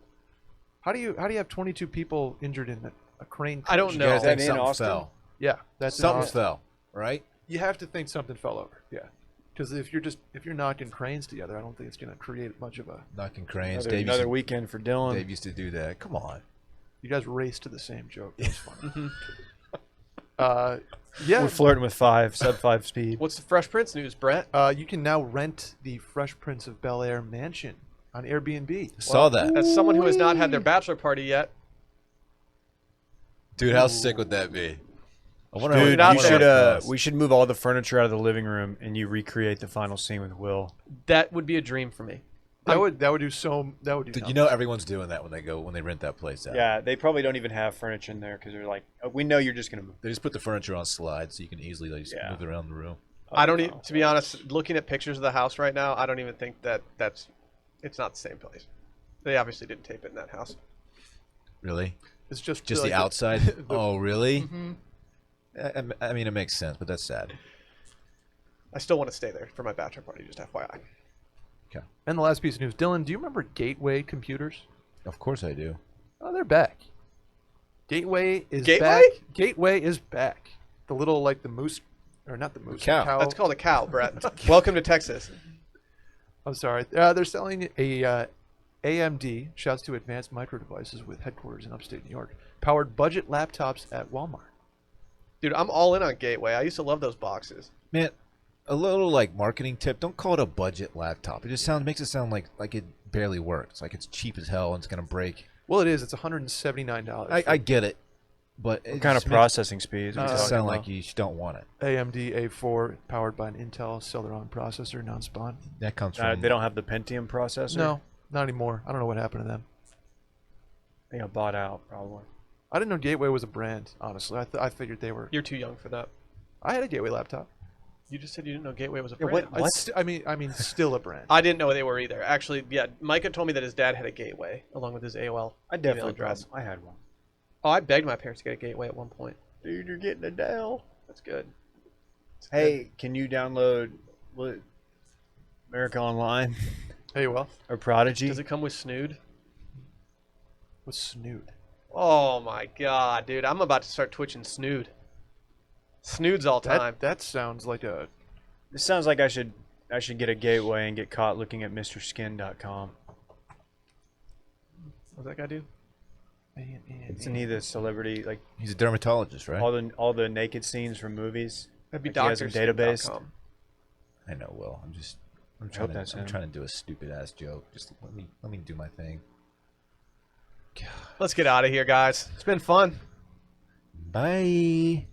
How do you have 22 people injured in a crane? I don't collision? know. You guys Is that think in something Austin? fell? Yeah, that's in Something Austin. fell, right? You have to think something fell over. Yeah, because if you're knocking cranes together, I don't think it's going to create much of a. Knocking cranes. Another weekend for Dylan. Dave used to do that. Come on. You guys race to the same joke. That's funny. Yeah, We're flirting with sub 5 speed. What's the Fresh Prince news, Brett? you can now rent the Fresh Prince of Bel-Air mansion on Airbnb. Saw that. As someone who has not had their bachelor party yet, Dude, how sick would that be? I wonder Dude, out you there. should we should move all the furniture out of the living room and you recreate the final scene with Will. that would be a dream for me. That would do so. That would do. Dude, you know everyone's doing that when they rent that place out. Yeah, they probably don't even have furniture in there because they're like, oh, we know you're just gonna move. They just put the furniture on slides so you can easily just Yeah. move it around the room. I don't even, to be honest, looking at pictures of the house right now, I don't even think it's not the same place. They obviously didn't tape it in that house. Really? It's just Just like the outside? Oh, really? Mm-hmm. I mean, it makes sense, but that's sad. I still want to stay there for my bachelor party, just FYI. Okay. And the last piece of news, Dylan, do you remember Gateway computers? Of course I do. Oh, they're back. Gateway is Gateway? back. Gateway is back. The little like the moose, or not the moose, the cow. That's called a cow, Brett. Welcome to Texas. I'm sorry. They're selling a AMD. Shouts to Advanced Micro Devices with headquarters in upstate New York. Powered budget laptops at Walmart. Dude, I'm all in on Gateway. I used to love those boxes. Man, a little like marketing tip, don't call it a budget laptop. It just makes it sound like it barely works. Like it's cheap as hell and it's gonna break. Well, it is. It's $179. I get it. But it What kind of just makes processing speeds? it are we just talking sound about? like you don't want it. AMD A4 powered by an Intel Celeron processor, non-spawn. That comes from They don't have the Pentium processor. No, not anymore. I don't know what happened to them. They got bought out probably. I didn't know Gateway was a brand, honestly. I figured they were. You're too young for that. I had a Gateway laptop. You just said you didn't know Gateway was a Yeah, brand. what? I mean, still a brand. I didn't know they were either. Actually, yeah, Micah told me that his dad had a Gateway along with his AOL I email definitely address. I had one. Oh, I begged my parents to get a Gateway at one point. Dude, you're getting a Dell. That's good. Hey, can you download America Online Hey, well, or Prodigy? Does it come with Snood? with Snood. Oh my god, dude! I'm about to start twitching Snood. Snood's all time. That sounds like a. This sounds like I should get a gateway and get caught looking at MrSkin.com. What's that guy do? Isn't he the celebrity, like he's a dermatologist, right? all the naked scenes from movies? That'd be Like he has a database. DoctorSkin.com. I know, Will. I'm hope trying that's to him. do a stupid ass joke. Just let me do my thing. Let's get out of here, guys. It's been fun. Bye.